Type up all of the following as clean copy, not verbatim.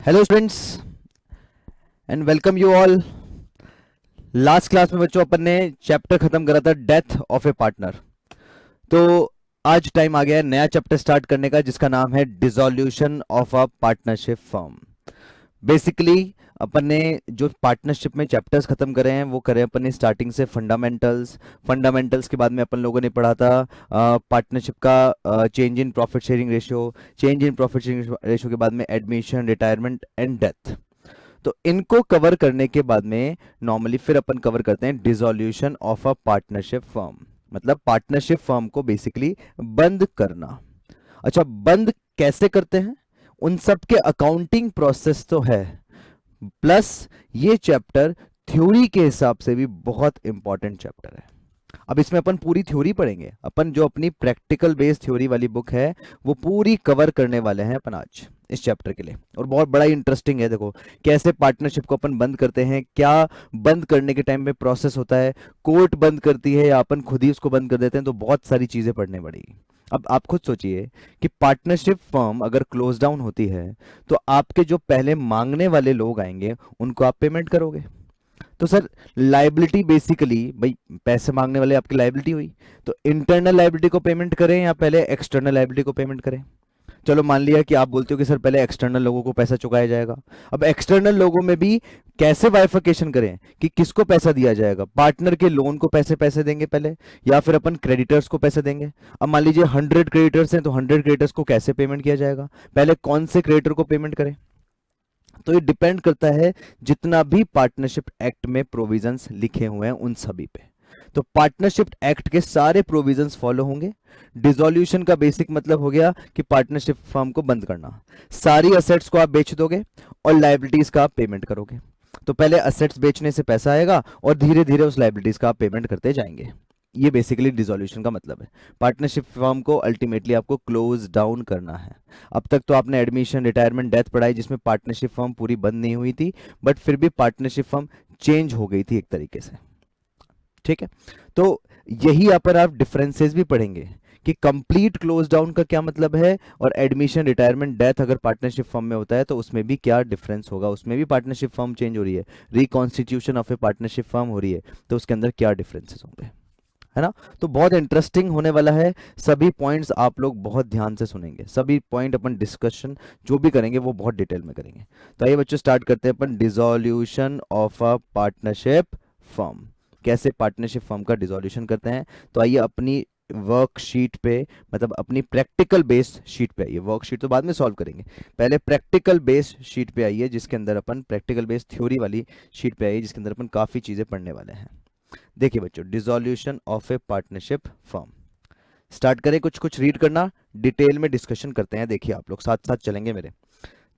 Hello students and welcome you all. Last class में बच्चों अपन ने चैप्टर खत्म करा था डेथ ऑफ ए पार्टनर। तो आज टाइम आ गया है नया चैप्टर स्टार्ट करने का जिसका नाम है dissolution of a partnership firm. Basically अपन ने जो पार्टनरशिप में चैप्टर्स खत्म करे हैं वो करे अपन ने स्टार्टिंग से फंडामेंटल्स के बाद में अपन लोगों ने पढ़ा था पार्टनरशिप का change in profit sharing ratio, change in profit sharing ratio के बाद में एडमिशन, रिटायरमेंट एंड डेथ। तो इनको कवर करने के बाद में नॉर्मली फिर अपन कवर करते हैं dissolution of a partnership firm, मतलब पार्टनरशिप फर्म को बेसिकली बंद करना। अच्छा, बंद कैसे करते हैं, उन सब के अकाउंटिंग प्रोसेस तो है, प्लस ये चैप्टर थ्योरी के हिसाब से भी बहुत इंपॉर्टेंट चैप्टर है। अब इसमें अपन पूरी थ्योरी पढ़ेंगे, अपन जो अपनी प्रैक्टिकल बेस्ड थ्योरी वाली बुक है वो पूरी कवर करने वाले हैं अपन आज इस चैप्टर के लिए। और बहुत बड़ा इंटरेस्टिंग है, देखो कैसे पार्टनरशिप को अपन बंद करते हैं, क्या बंद करने के टाइम में प्रोसेस होता है, कोर्ट बंद करती है या अपन खुद ही उसको बंद कर देते हैं, तो बहुत सारी चीजें पढ़ने पड़ेगी। अब आप खुद सोचिए कि पार्टनरशिप फर्म अगर क्लोज डाउन होती है तो आपके जो पहले मांगने वाले लोग आएंगे उनको आप पेमेंट करोगे। तो सर लाइबिलिटी बेसिकली भाई पैसे मांगने वाले आपकी लाइबिलिटी हुई, तो इंटरनल लाइबिलिटी को पेमेंट करें या पहले एक्सटर्नल लाइबिलिटी को पेमेंट करें। चलो मान लिया कि आप बोलते हो कि सर पहले एक्सटर्नल लोगों को पैसा चुकाया जाएगा। अब एक्सटर्नल लोगों में भी कैसे बाइफिकेशन करें कि किसको पैसा दिया जाएगा, पार्टनर के लोन को पैसे पैसे देंगे पहले या फिर अपन क्रेडिटर्स को पैसे देंगे। अब मान लीजिए 100 क्रेडिटर्स हैं तो 100 क्रेडिटर्स को कैसे पेमेंट किया जाएगा, पहले कौन से क्रेडिटर को पेमेंट करें। तो ये डिपेंड करता है जितना भी पार्टनरशिप एक्ट में प्रोविजंस लिखे हुए हैं उन सभी पे। तो पार्टनरशिप एक्ट के सारे प्रोविजंस फॉलो होंगे। डिसोल्यूशन का बेसिक मतलब हो गया कि पार्टनरशिप फर्म को बंद करना, सारी असेट्स को आप बेच दोगे और लाइबिलिटीज का आप पेमेंट करोगे। तो पहले असेट्स बेचने से पैसा आएगा और धीरे धीरे उस लाइबिलिटीज का आप पेमेंट करते जाएंगे। ये बेसिकली डिसोल्यूशन का मतलब है। पार्टनरशिप फर्म को अल्टीमेटली आपको क्लोज डाउन करना है। अब तक तो आपने एडमिशन, रिटायरमेंट, डेथ पढ़ाई जिसमें पार्टनरशिप फर्म पूरी बंद नहीं हुई थी, बट फिर भी पार्टनरशिप फर्म चेंज हो गई थी एक तरीके से। ठीक है, तो यही यहाँ पर आप डिफरेंसेस भी पढ़ेंगे कि कंप्लीट क्लोज डाउन का क्या मतलब है और एडमिशन, रिटायरमेंट, डेथ अगर पार्टनरशिप फर्म में होता है तो उसमें भी क्या डिफरेंस होगा, उसमें भी पार्टनरशिप फर्म चेंज हो रही है, reconstitution of a partnership firm हो रही है तो उसके अंदर क्या डिफरेंसेस होंगे, है ना। तो बहुत इंटरेस्टिंग होने वाला है, सभी पॉइंट्स आप लोग बहुत ध्यान से सुनेंगे, सभी पॉइंट अपन डिस्कशन जो भी करेंगे वो बहुत डिटेल में करेंगे। तो आइए बच्चों स्टार्ट करते हैं अपन dissolution of a partnership firm, कैसे पार्टनरशिप फर्म का डिसोल्यूशन करते हैं। तो आइए अपनी वर्कशीट पे, मतलब अपनी प्रैक्टिकल बेस्ड शीट पे आइए, वर्कशीट तो बाद में सॉल्व करेंगे, पहले प्रैक्टिकल बेस्ड शीट पे आइए जिसके अंदर अपन प्रैक्टिकल बेस्ड थ्योरी वाली शीट पे आइए जिसके अंदर अपन काफी चीजें पढ़ने वाले हैं। देखिए बच्चों, dissolution of a partnership firm start करें, कुछ कुछ रीड करना, डिटेल में डिस्कशन करते हैं। देखिए आप लोग साथ साथ चलेंगे मेरे,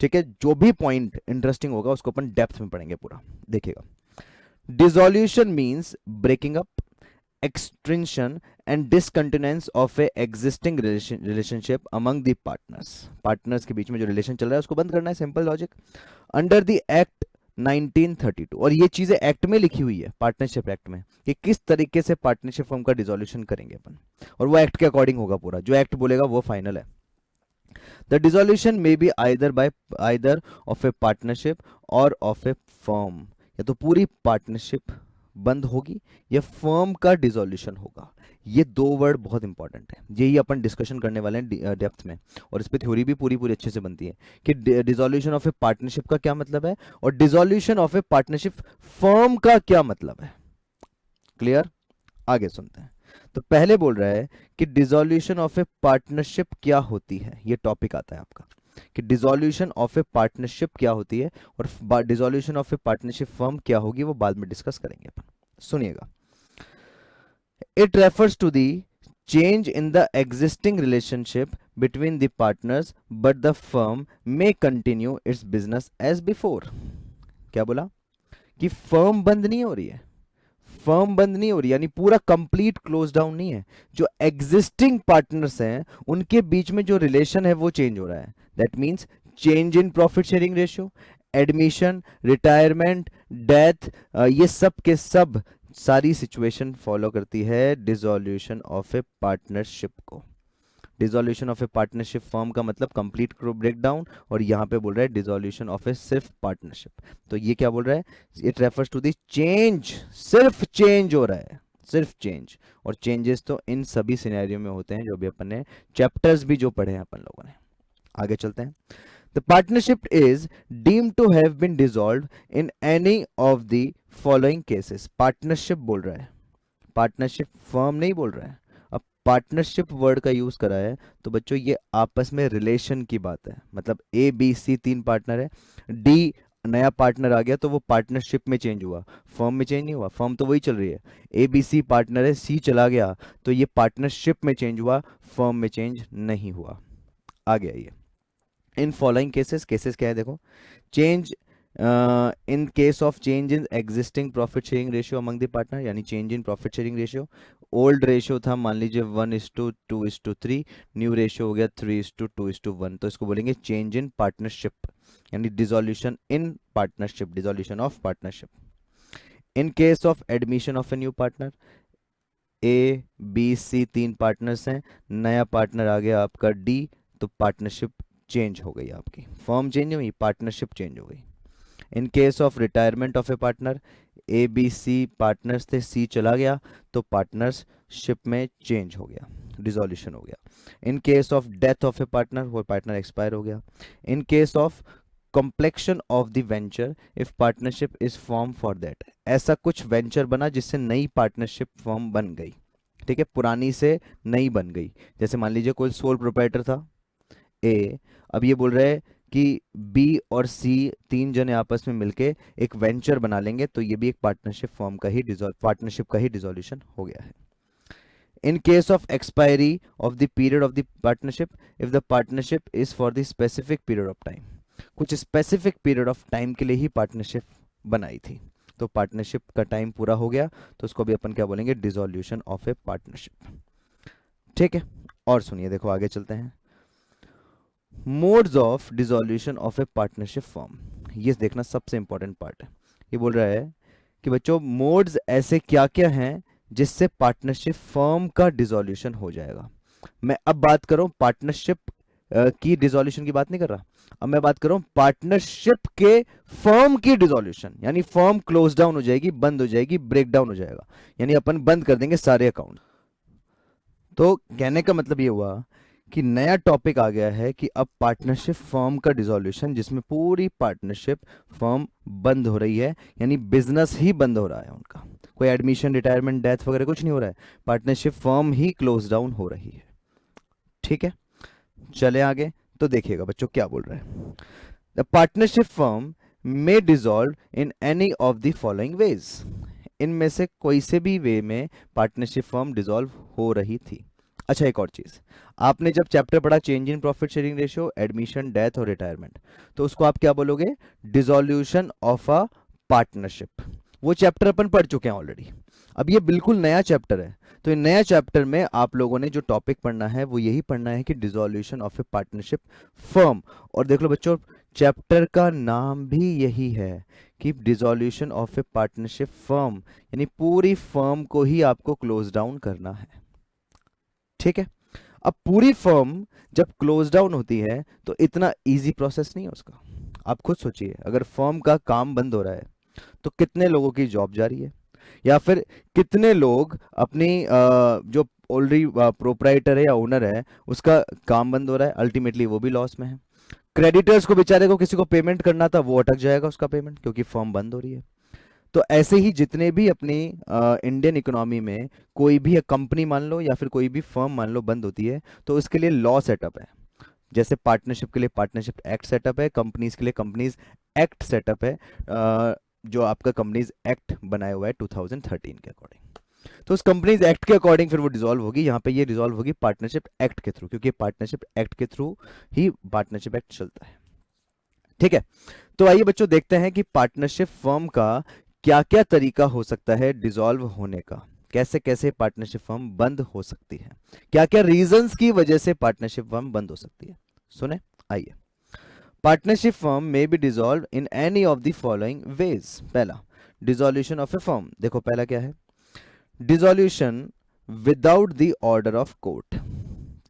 ठीक है। जो भी पॉइंट इंटरेस्टिंग होगा उसको अपन डेप्थ में पढ़ेंगे पूरा, देखिएगा। Dissolution means breaking up, extension and discontinuance of a existing relationship among the partners. Partners के बीच में जो रिलेशन चल रहा है उसको बंद करना है, simple logic. Under the act 1932, और ये चीजें एक्ट में लिखी हुई है, पार्टनरशिप एक्ट में, कि किस तरीके से पार्टनरशिप फर्म का डिसोल्यूशन करेंगे अपन, और वो एक्ट के अकॉर्डिंग होगा, पूरा जो एक्ट बोलेगा वो फाइनल है। The dissolution may be either of a partnership और ऑफ ए फर्म, या तो पूरी पार्टनरशिप बंद होगी या फर्म का डिसोल्यूशन होगा। ये दो वर्ड बहुत इंपॉर्टेंट है, यही अपन डिस्कशन करने वाले हैं डेप्थ में, और इस पे थ्योरी भी पूरी पूरी अच्छे से बनती है कि डिसोल्यूशन ऑफ ए पार्टनरशिप का क्या मतलब है और dissolution of a partnership firm का क्या मतलब है। क्लियर, आगे सुनते हैं। तो पहले बोल रहा है कि डिसोल्यूशन ऑफ ए पार्टनरशिप क्या होती है, ये टॉपिक आता है आपका कि डिसोल्यूशन ऑफ ए पार्टनरशिप क्या होती है और dissolution of a partnership firm क्या होगी, वो बाद में डिस्कस करेंगे अपन। सुनिएगा, it refers to the change in the existing relationship between the partners but the firm may continue its business as before। क्या बोला कि फर्म बंद नहीं हो रही है, फर्म बंद नहीं हो रही यानी पूरा कंप्लीट क्लोज डाउन नहीं है, जो एग्जिस्टिंग पार्टनर्स हैं उनके बीच में जो रिलेशन है वो चेंज हो रहा है। That means change in profit sharing ratio, admission, retirement, death, ये सब के सब सारी सिचुएशन फॉलो करती है डिसोल्यूशन ऑफ ए पार्टनरशिप को। Dissolution of a partnership firm का मतलब कंप्लीट ब्रेक डाउन, और यहाँ पे बोल रहा है डिसॉल्यूशन ऑफ ए सिर्फ पार्टनरशिप। तो ये क्या बोल रहा है, it refers to the change, सिर्फ चेंज हो रहा है, सिर्फ चेंज। और चेंजेस तो इन सभी सिनेरियो में होते हैं जो भी अपन ने चैप्टर्स भी जो पढ़े हैं अपन लोगों ने। आगे चलते हैं। The partnership is deemed to have been dissolved in any of the following cases. Partnership बोल रहा है, पार्टनरशिप फर्म नहीं बोल रहा है। अब पार्टनरशिप वर्ड का यूज करा है तो बच्चों ये आपस में रिलेशन की बात है। मतलब ए बी सी 3 पार्टनर है, डी नया पार्टनर आ गया तो वो पार्टनरशिप में चेंज हुआ, फर्म में चेंज नहीं हुआ, फर्म तो वही चल रही है। ए बी सी पार्टनर है, सी चला गया तो ये पार्टनरशिप में चेंज हुआ, फर्म में चेंज नहीं हुआ। आ गया ये। इन फॉलोइंग केसेस, केसेस क्या है देखो, change in case of change in existing profit sharing ratio among the partner, यानी change in profit sharing ratio. Old ratio था मान लीजिए 1:2:3, न्यू रेशियो हो गया 3:2:1, तो इसको बोलेंगे चेंज इन पार्टनरशिप, यानी dissolution in partnership, dissolution of partnership. In case of admission of a new partner, A B C 3 partners हैं, नया पार्टनर आ गया आपका डी, तो पार्टनरशिप चेंज हो गई आपकी, फर्म चेंज हुई, पार्टनरशिप चेंज हो गई। In case of retirement of a partner, A B C partners थे, सी चला गया तो पार्टनरशिप में चेंज हो गया, डिसॉल्यूशन हो गया। इन case of death of a partner, वो पार्टनर एक्सपायर हो गया। इन case of complexion of the venture if partnership is form for that, ऐसा कुछ वेंचर बना जिससे नई पार्टनरशिप फॉर्म बन गई, ठीक है, पुरानी से नई बन गई। जैसे मान लीजिए कोई सोल प्रोप्राइटर था ए, अब ये बोल रहे हैं कि बी और सी 3 जने आपस में मिलके एक वेंचर बना लेंगे, तो ये भी एक पार्टनरशिप फॉर्म का ही पार्टनरशिप का ही डिसॉल्यूशन हो गया है। इन case of expiry of the period of the partnership if the partnership is for the specific period of time, कुछ स्पेसिफिक पीरियड ऑफ टाइम के लिए ही पार्टनरशिप बनाई थी, तो पार्टनरशिप का टाइम पूरा हो गया तो उसको भी अपन क्या बोलेंगे, डिसॉल्यूशन ऑफ ए पार्टनरशिप। ठीक है, और सुनिए देखो आगे चलते हैं। Modes of dissolution of a partnership form, ये देखना सबसे इंपॉर्टेंट पार्ट है। ये बोल रहा है कि बच्चों मोड्स ऐसे क्या क्या हैं जिससे पार्टनरशिप फर्म का डिसॉल्यूशन हो जाएगा। मैं अब बात कर रहा हूं पार्टनरशिप की डिसॉल्यूशन की बात नहीं कर रहा, अब मैं बात कर रहा हूं पार्टनरशिप के फर्म की डिसॉल्यूशन, यानी फर्म क्लोज डाउन हो जाएगी, बंद हो जाएगी, ब्रेक डाउन हो जाएगा, यानी अपन बंद कर देंगे सारे अकाउंट। तो कहने का मतलब ये हुआ कि नया टॉपिक आ गया है कि अब पार्टनरशिप फर्म का डिसॉल्यूशन, जिसमें पूरी पार्टनरशिप फर्म बंद हो रही है, यानी बिजनेस ही बंद हो रहा है उनका, कोई एडमिशन रिटायरमेंट डेथ वगैरह कुछ नहीं हो रहा है, पार्टनरशिप फर्म ही क्लोज डाउन हो रही है। ठीक है, चले आगे तो देखिएगा बच्चों क्या बोल रहे हैं। The partnership firm may dissolve in any of the following veg, इनमें से कोई से भी वे में पार्टनरशिप फर्म डिसॉल्व हो रही थी। अच्छा एक और चीज, आपने जब चैप्टर पढ़ा change in profit sharing ratio, admission, death और रिटायरमेंट, तो उसको आप क्या बोलोगे, डिसॉल्यूशन ऑफ अ पार्टनरशिप। वो चैप्टर अपन पढ़ चुके हैं ऑलरेडी, अब ये बिल्कुल नया चैप्टर है, तो ये नया चैप्टर में आप लोगों ने जो टॉपिक पढ़ना है वो यही पढ़ना है कि dissolution of a partnership firm. और देख लो बच्चों, चैप्टर का नाम भी यही है कि dissolution of a partnership firm, यानी पूरी फर्म को ही आपको क्लोज डाउन करना है। ठीक है, अब पूरी फर्म जब क्लोज डाउन होती है तो इतना इजी प्रोसेस नहीं है उसका। आप खुद सोचिए, अगर फर्म का काम बंद हो रहा है तो कितने लोगों की जॉब जा रही है, या फिर कितने लोग अपनी जो ऑलरेडी प्रोप्राइटर है या ओनर है उसका काम बंद हो रहा है, अल्टीमेटली वो भी लॉस में है। क्रेडिटर्स को बेचारे को किसी को पेमेंट करना था वो अटक जाएगा उसका पेमेंट, क्योंकि फर्म बंद हो रही है। तो ऐसे ही जितने भी अपनी इंडियन इकोनॉमी में कोई भी कंपनी मान लो या फिर कोई भी फर्म मान लो बंद होती है तो उसके लिए लॉ सेटअप है। जैसे पार्टनरशिप के लिए पार्टनरशिप एक्ट सेटअप है, कंपनीज के लिए कंपनीज एक्ट सेटअप है, जो आपका कंपनीज एक्ट बनाया हुआ है 2013 के अकॉर्डिंग। तो उस कंपनीज एक्ट के अकॉर्डिंग फिर वो डिसॉल्व होगी, यहाँ पे ये डिसॉल्व होगी पार्टनरशिप एक्ट के थ्रू, क्योंकि पार्टनरशिप एक्ट के थ्रू ही पार्टनरशिप एक्ट चलता है। ठीक है, तो आइए बच्चों देखते हैं कि पार्टनरशिप फर्म का क्या क्या तरीका हो सकता है डिसॉल्व होने का, कैसे कैसे पार्टनरशिप फर्म बंद हो सकती है, क्या क्या रीजंस की वजह से पार्टनरशिप फर्म बंद हो सकती है। सुने, आइए। Partnership firm may be dissolve in any of the following veg. पहला, डिसॉल्यूशन ऑफ ए फर्म, देखो पहला क्या है, dissolution without the order of court.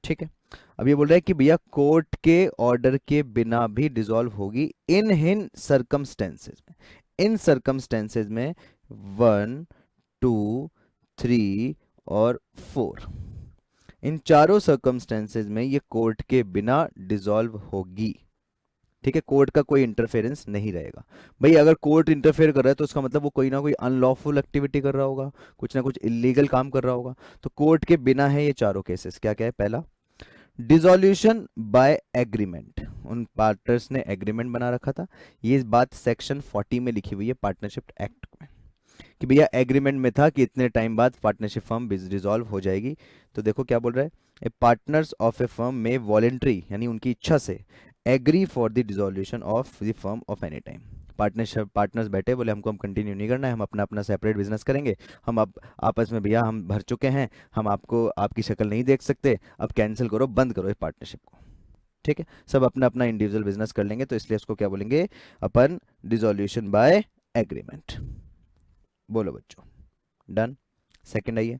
ठीक है, अब ये बोल रहा है कि भैया कोर्ट के ऑर्डर के बिना भी डिसॉल्व होगी इन सर्कमस्टेंसेज में, इन सर्कमस्टेंसेज में 1, 2, 3 और 4, इन चारों सर्कमस्टेंसेज में ये कोर्ट के बिना डिसॉल्व होगी। ठीक है, कोर्ट का कोई इंटरफेरेंस नहीं रहेगा। भाई अगर कोर्ट इंटरफेयर कर रहा है तो उसका मतलब वो कोई ना कोई अनलॉफुल एक्टिविटी कर रहा होगा, कुछ ना कुछ इलीगल काम कर रहा होगा। तो कोर्ट के बिना है ये चारों केसेस। क्या क्या है? पहला, डिसॉल्यूशन बाय एग्रीमेंट, उन पार्टनर्स ने एग्रीमेंट बना रखा था। ये बात सेक्शन 40 में लिखी हुई है पार्टनरशिप एक्ट में, कि भैया एग्रीमेंट में था कि इतने टाइम बाद पार्टनरशिप फर्म डिसॉल्व हो जाएगी। तो देखो क्या बोल रहा है, a partners of a firm में वॉलेंट्री यानी उनकी इच्छा से agree for the dissolution of the firm of any time. Partners बैठे बोले हमको हम कंटिन्यू नहीं करना है, हम अपना अपना सेपरेट बिजनेस करेंगे, हम अब आपस में भैया हम भर चुके हैं, हम आपको आपकी शक्ल नहीं देख सकते, अब कैंसिल करो, बंद करो इस पार्टनरशिप को। ठीक है, सब अपना अपना इंडिविजुअल बिजनेस कर लेंगे, तो इसलिए उसको क्या बोलेंगे अपन, डिसॉल्यूशन बाय एग्रीमेंट। बोलो बच्चों, डन। सेकंड आइए,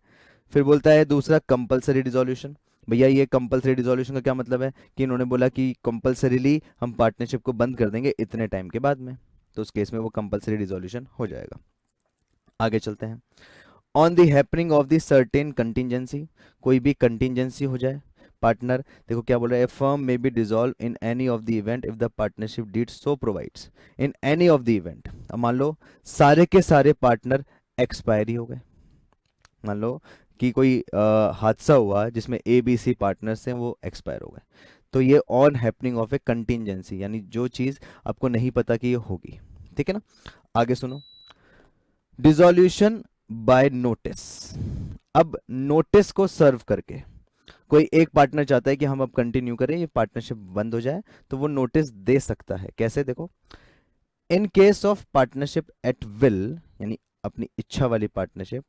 फिर बोलता है दूसरा कंपलसरी डिसॉल्यूशन। भैया ये कंपलसरी डिसॉल्यूशन का क्या मतलब है कि इन्होंने बोला कि कंपलसरीली हम पार्टनरशिप को बंद कर देंगे इतने टाइम के बाद में, तो उस केस में वो कंपलसरी डिसॉल्यूशन हो जाएगा। आगे चलते हैं, on the happening of the certain contingency, कोई भी कंटिजेंसी हो जाए पार्टनर, देखो क्या बोल रहा है, फर्म में be dissolve in any of the event if the partnership deed so provides, in any of the event. अब मान लो सारे के सारे पार्टनर एक्सपायरी हो गए, मान लो कि कोई हादसा हुआ जिसमें ए बी सी पार्टनर्स हैं वो एक्सपायर हो गए, तो ये on happening of A contingency, यानी जो चीज़ आपको नहीं पता कि ये होगी। ठीक है ना, आगे सुनो, डिसॉल्यूशन बाय नोटिस। अब नोटिस को सर्व करके कोई एक पार्टनर चाहता है कि हम अब कंटिन्यू करें, ये पार्टनरशिप बंद हो जाए, तो वो नोटिस दे सकता है। कैसे? देखो, इन case of partnership at will, यानी अपनी इच्छा वाली partnership,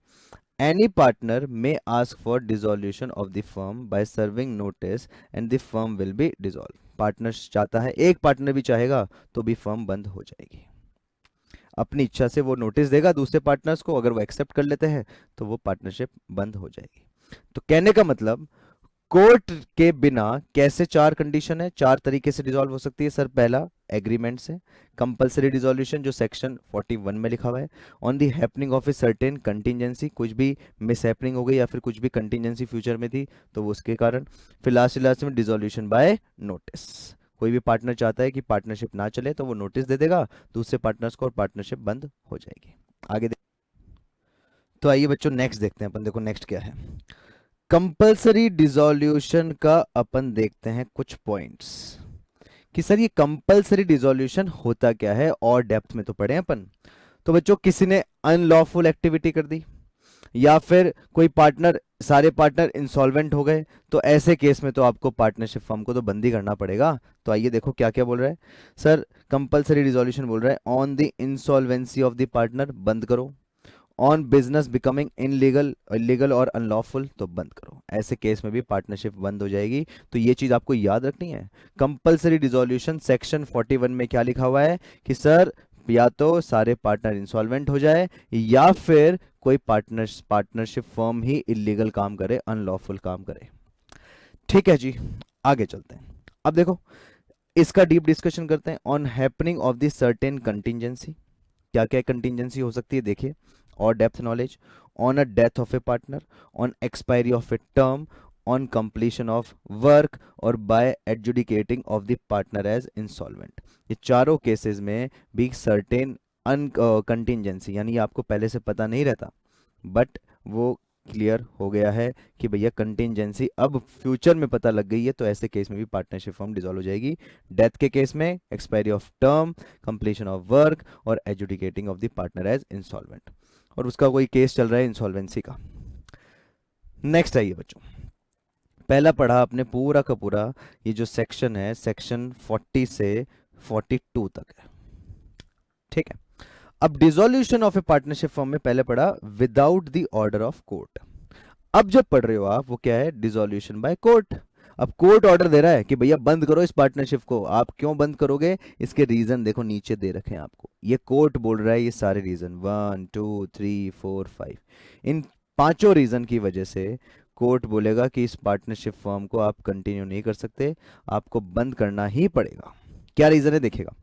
any partner may ask for dissolution of the firm by serving notice and the firm will be dissolve. Partner चाहता है, एक पार्टनर भी चाहेगा तो भी फर्म बंद हो जाएगी। अपनी इच्छा से वो नोटिस देगा दूसरे पार्टनर्स को, अगर वो एक्सेप्ट कर लेते हैं तो वो पार्टनरशिप बंद हो जाएगी। तो कहने का मतलब, कोर्ट के बिना कैसे, चार कंडीशन है, चार तरीके से डिसॉल्व हो सकती है सर। पहला, एग्रीमेंट से, कंपलसरी डिसॉल्यूशन जो सेक्शन 41 में लिखा हुआ है, on the happening of a certain contingency, कुछ भी मिस हैपनिंग हो गई या फिर कुछ भी कंटिजेंसी फ्यूचर में थी तो वो उसके कारण, फिर लास्ट में डिसॉल्यूशन बाय नोटिस, कोई भी पार्टनर चाहता है कि पार्टनरशिप ना चले तो वो नोटिस दे देगा दूसरे पार्टनर्स को और पार्टनरशिप बंद हो जाएगी। आगे तो आइए बच्चों नेक्स्ट देखते हैं अपन, देखो नेक्स्ट क्या है। कंपलसरी डिसॉल्यूशन का अपन देखते हैं कुछ पॉइंट्स कि सर ये कंपलसरी डिसॉल्यूशन होता क्या है, और डेप्थ में तो पढ़े हैं अपन। तो बच्चों, किसी ने अनलॉफुल एक्टिविटी कर दी या फिर कोई पार्टनर, सारे पार्टनर इंसॉल्वेंट हो गए, तो ऐसे केस में तो आपको पार्टनरशिप फर्म को तो बंद ही करना पड़ेगा। तो आइए देखो क्या क्या बोल रहा है सर। कंपलसरी डिसॉल्यूशन बोल रहा है on the insolvency of the partner, बंद करो। ऑन बिजनेस बिकमिंग इलीगल और अनलॉफुल, तो बंद करो। ऐसे केस में भी पार्टनरशिप बंद हो जाएगी। तो ये चीज आपको याद रखनी है। कंपलसरी डिसॉल्यूशन सेक्शन 41 में क्या लिखा हुआ है कि सर या तो सारे पार्टनर इंसॉल्वेंट हो जाए या फिर कोई पार्टनरशिप फर्म ही इलीगल काम करे, अनलॉफुल काम करे। ठीक है जी, आगे चलते हैं। अब देखो इसका डीप डिस्कशन करते हैं। On happening of the certain contingency, क्या क्या कंटिजेंसी हो सकती है देखिए, और depth knowledge, on a death of a partner, on expiry of a term, on completion of work और by adjudicating of the partner as insolvent. ये चारों केसेस में भी सर्टेन अन कंटिजेंसी, यानी आपको पहले से पता नहीं रहता बट वो क्लियर हो गया है कि भैया कंटिजेंसी अब फ्यूचर में पता लग गई है, तो ऐसे केस में भी पार्टनरशिप फर्म डिसॉल्व हो जाएगी। डेथ के केस में expiry of term, completion of work और adjudicating of the partner as insolvent, और उसका कोई केस चल रहा है इंसॉल्वेंसी का। नेक्स्ट आइए बच्चों, पहला पढ़ा आपने पूरा का पूरा, ये जो सेक्शन है सेक्शन 40 से 42 तक है। ठीक है, अब dissolution of a partnership form में पहले पढ़ा without the order of court. अब जब पढ़ रहे हो आप, वो क्या है, डिसॉल्यूशन बाय कोर्ट। अब कोर्ट ऑर्डर दे रहा है कि भैया बंद करो इस पार्टनरशिप को। आप क्यों बंद करोगे, इसके रीजन देखो नीचे दे रखे हैं आपको। ये कोर्ट बोल रहा है ये सारे रीजन 1 2 3 4 5, इन पांचों रीजन की वजह से कोर्ट बोलेगा कि इस पार्टनरशिप फर्म को आप कंटिन्यू नहीं कर सकते, आपको बंद करना ही पड़ेगा। क्या रीजन है देखिएगा।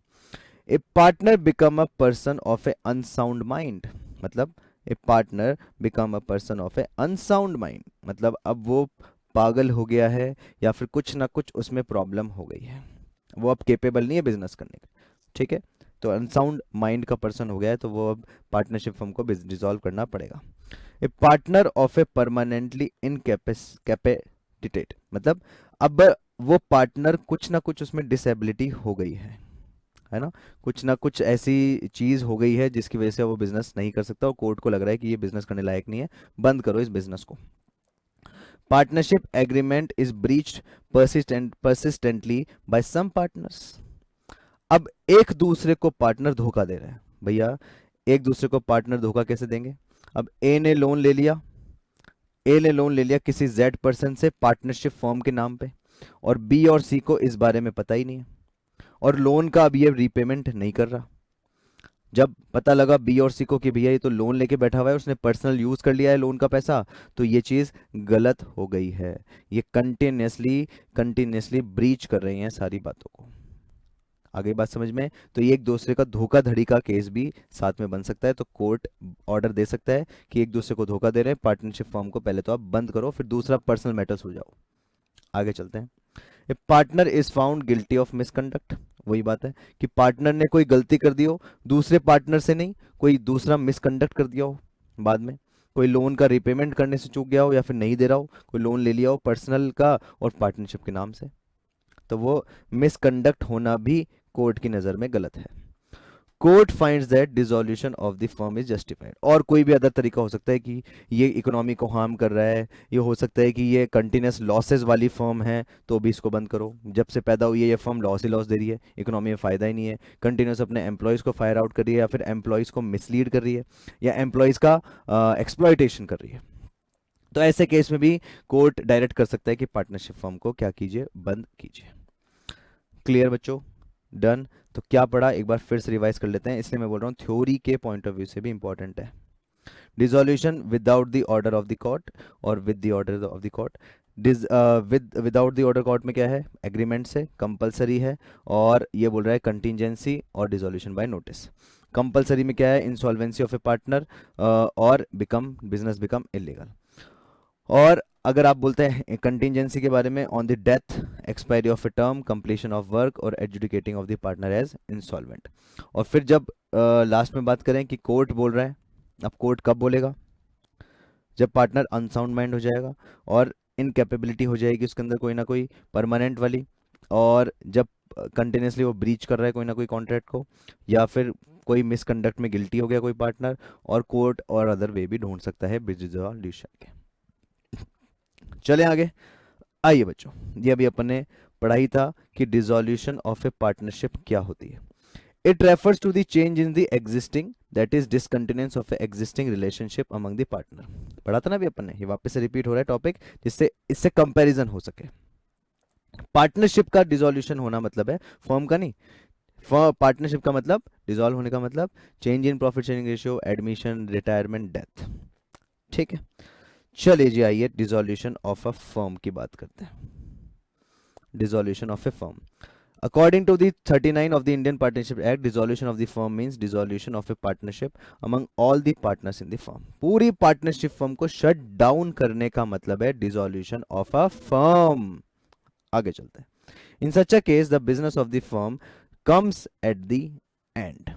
A partner become a person of a unsound mind, मतलब a partner become a person of a unsound mind, मतलब अब वो पागल हो गया है या फिर कुछ ना कुछ उसमें प्रॉब्लम हो गई है, वो अब केपेबल नहीं है बिजनेस करने का। ठीक है, तो अनसाउंड माइंड का पर्सन हो गया है, तो वो अब पार्टनरशिप फर्म को डिसॉल्व करना पड़ेगा। A partner of a permanently incapacitated, मतलब अब वो पार्टनर कुछ ना कुछ उसमें डिसेबिलिटी हो गई है ना, कुछ ना कुछ ऐसी चीज हो गई है जिसकी वजह से वो बिजनेस नहीं कर सकता और कोर्ट को लग रहा है कि ये बिजनेस करने लायक नहीं है, बंद करो इस बिजनेस को। Partnership agreement is breached persistently by some partners, अब एक दूसरे को पार्टनर धोखा दे रहे हैं भैया। एक दूसरे को पार्टनर धोखा कैसे देंगे? अब ए ने लोन ले लिया किसी जेड पर्सन से पार्टनरशिप फॉर्म के नाम पे, और बी और सी को इस बारे में पता ही नहीं है, और लोन का अब ये रीपेमेंट नहीं कर रहा। जब पता लगा बी और सी को कि भैया ये तो लोन लेके बैठा हुआ है, उसने पर्सनल यूज कर लिया है लोन का पैसा, तो ये चीज गलत हो गई है। ये कंटिन्यूसली ब्रीच कर रही हैं सारी बातों को। आगे बात समझ में? तो ये एक दूसरे का धोखाधड़ी का केस भी साथ में बन सकता है, तो कोर्ट ऑर्डर दे सकता है कि एक दूसरे को धोखा दे रहे हैं, पार्टनरशिप फॉर्म को पहले तो आप बंद करो, फिर दूसरा पर्सनल मैटर्स हो जाओ। आगे चलते हैं। A partner is found guilty of misconduct, वही बात है कि पार्टनर ने कोई गलती कर दी हो दूसरे पार्टनर से, नहीं कोई दूसरा मिसकंडक्ट कर दिया हो, बाद में कोई लोन का रिपेमेंट करने से चूक गया हो या फिर नहीं दे रहा हो, कोई लोन ले लिया हो पर्सनल का और पार्टनरशिप के नाम से, तो वो मिसकंडक्ट होना भी कोर्ट की नज़र में गलत है। Court finds that dissolution of the firm is justified, और कोई भी अदर तरीका हो सकता है कि ये इकोनॉमी को हार्म कर रहा है, ये हो सकता है कि ये कंटिन्यूस लॉसेस वाली फर्म है, तो भी इसको बंद करो। जब से पैदा हुई है ये फर्म लॉस ही लॉस दे रही है, इकोनॉमी में फ़ायदा ही नहीं है, कंटिन्यूस अपने एम्प्लॉयज़ को फायर आउट कर रही है या फिर एम्प्लॉयज़ को मिसलीड कर रही है या एम्प्लॉयज़ का एक्सप्लॉयटेशन कर रही है, तो ऐसे केस में भी कोर्ट डायरेक्ट कर सकता है कि पार्टनरशिप फर्म को क्या कीजिए, बंद कीजिए। क्लियर बच्चों? डन। तो क्या पढ़ा एक बार फिर से रिवाइज कर लेते हैं, इसलिए मैं बोल रहा हूँ थ्योरी के पॉइंट ऑफ व्यू से भी इंपॉर्टेंट है। Dissolution without the order of the court और with the order of the court. Without the order court में क्या है? एग्रीमेंट से, कंपलसरी है, और ये बोल रहा है कंटिजेंसी और डिसोल्यूशन बाय नोटिस। कंपलसरी में क्या है? इंसॉल्वेंसी ऑफ ए पार्टनर और बिजनेस बिकम इलीगल। और अगर आप बोलते हैं कंटिजेंसी के बारे में, on the death, expiry of a term, completion of work और adjudicating of the partner as insolvent. और फिर जब लास्ट में बात करें कि कोर्ट बोल रहा है, अब कोर्ट कब बोलेगा? जब पार्टनर अनसाउंड माइंड हो जाएगा और इनकैपेबिलिटी हो जाएगी उसके अंदर कोई ना कोई परमानेंट वाली, और जब कंटिन्यूसली वो ब्रीच कर रहा है कोई ना कोई कॉन्ट्रैक्ट को, या फिर कोई मिसकंडक्ट में गिल्टी हो गया कोई पार्टनर, और कोर्ट और अदर वे भी ढूंढ सकता है डिसोल्यूशन के। चलें आगे। आइए बच्चों, ये अभी अपन ने पढ़ाई था कि डिसोल्यूशन ऑफ ए पार्टनरशिप क्या होती है। It refers to the change in the existing, that is discontinuance of a existing relationship among the partner. पढ़ा था ना अभी अपन ने, ये वापस से रिपीट हो रहा है टॉपिक जिससे इससे कंपैरिजन हो सके। पार्टनरशिप का डिसोल्यूशन होना मतलब है फर्म का नहीं, पार्टनरशिप का मतलब, डिसॉल्व होने का मतलब change in profit sharing ratio, admission, retirement, death. ठीक है, चलिए जी आइए डिसोल्यूशन ऑफ अ फर्म की बात करते हैं। Dissolution of a firm, according to the 39 of the Indian partnership act, dissolution of the firm means dissolution of a partnership among all the partners in the firm. पूरी partnership firm को shut down करने का मतलब है dissolution of a firm. आगे चलते हैं। In such a case the business of the firm comes at the end,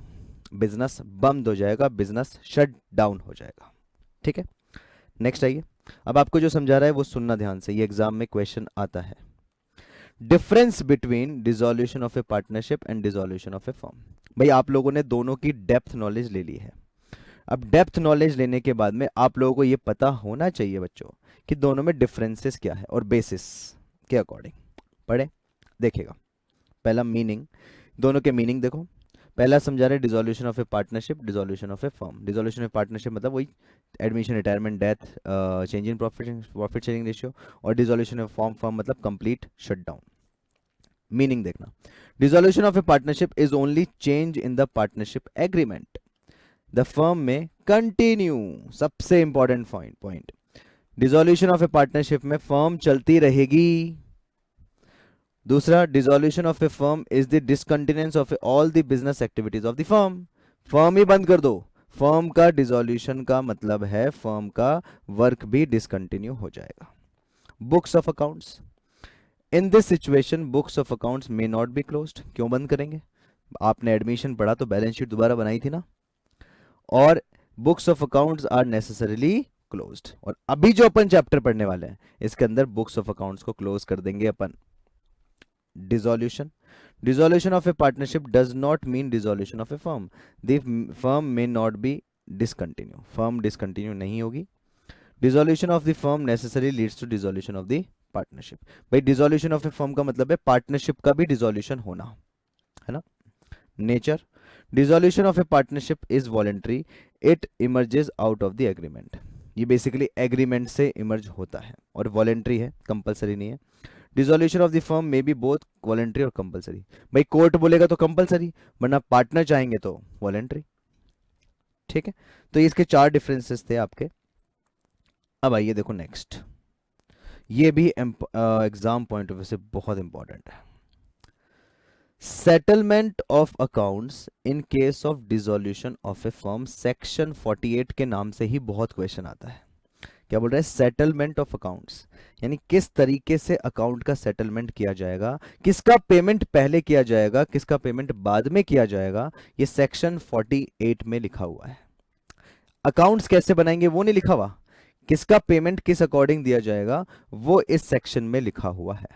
business बंद हो जाएगा, बिजनेस शट डाउन हो जाएगा। ठीक है, नेक्स्ट आइए। अब आपको जो समझा रहा है वो सुनना ध्यान से, ये एग्जाम में क्वेश्चन आता है। Difference between dissolution of a partnership and dissolution of a firm. भाई आप लोगों ने दोनों की डेप्थ नॉलेज ले ली है। अब डेप्थ नॉलेज लेने के बाद में आप लोगों को ये पता होना चाहिए बच्चों कि दोनों में डिफरेंसेस क्या है और बेसिस के अकॉर्डिंग पढ़े। देखिएगा, पहला मीनिंग, दोनों के मीनिंग देखो। पहला समझा रहे dissolution of a partnership, dissolution of a firm. Dissolution of partnership मतलब वही admission, retirement, death, change in profit sharing ratio, और डिसोल्यूशन ऑफ फर्म मतलब कंप्लीट शटडाउन। मीनिंग देखना, dissolution of a partnership is only change in the partnership agreement the firm में continue, सबसे important point, dissolution of a partnership में firm चलती रहेगी। दूसरा, dissolution of a firm is the discontinuance of all the business activities of the firm. Firm ही बंद कर दो। फर्म का डिसॉल्यूशन का मतलब है फर्म का वर्क भी डिसकंटिन्यू हो जाएगा। Books of accounts, in this situation books of accounts may not be closed. क्यों बंद करेंगे? आपने एडमिशन पढ़ा तो बैलेंस शीट दोबारा बनाई थी ना, और books of accounts are necessarily closed. और अभी जो अपन चैप्टर पढ़ने वाले हैं इसके अंदर बुक्स ऑफ अकाउंट्स को क्लोज कर देंगे अपन। Dissolution of a partnership does not mean dissolution of a firm. The firm may not be discontinue, firm discontinue नहीं होगी। Dissolution of the firm necessary leads to dissolution of the partnership. भाई dissolution of a firm का मतलब है partnership का भी dissolution होना, है ना। Nature, dissolution of a partnership is voluntary, it emerges out of the agreement. ये बेसिकली एग्रीमेंट से इमर्ज होता है और वॉलेंट्री है, कंपलसरी नहीं है। Dissolution of the firm may be both voluntary और कंपलसरी। भाई कोर्ट बोलेगा तो कंपलसरी, वरना पार्टनर चाहेंगे तो वॉलेंट्री। ठीक है, तो इसके 4 डिफरेंसेस थे आपके। अब आइए देखो नेक्स्ट, ये भी एग्जाम पॉइंट ऑफ व्यू से बहुत इंपॉर्टेंट है। Settlement of accounts in case of dissolution of a firm, section 48 के नाम से ही बहुत क्वेश्चन आता है। क्या बोल रहा है? सेटलमेंट ऑफ अकाउंट्स, यानी किस तरीके से अकाउंट का सेटलमेंट किया जाएगा, किसका पेमेंट पहले किया जाएगा, किसका पेमेंट बाद में किया जाएगा, ये सेक्शन 48 में लिखा हुआ है। अकाउंट्स कैसे बनाएंगे वो नहीं लिखा हुआ, किसका पेमेंट किस अकॉर्डिंग दिया जाएगा वो इस सेक्शन में लिखा हुआ है।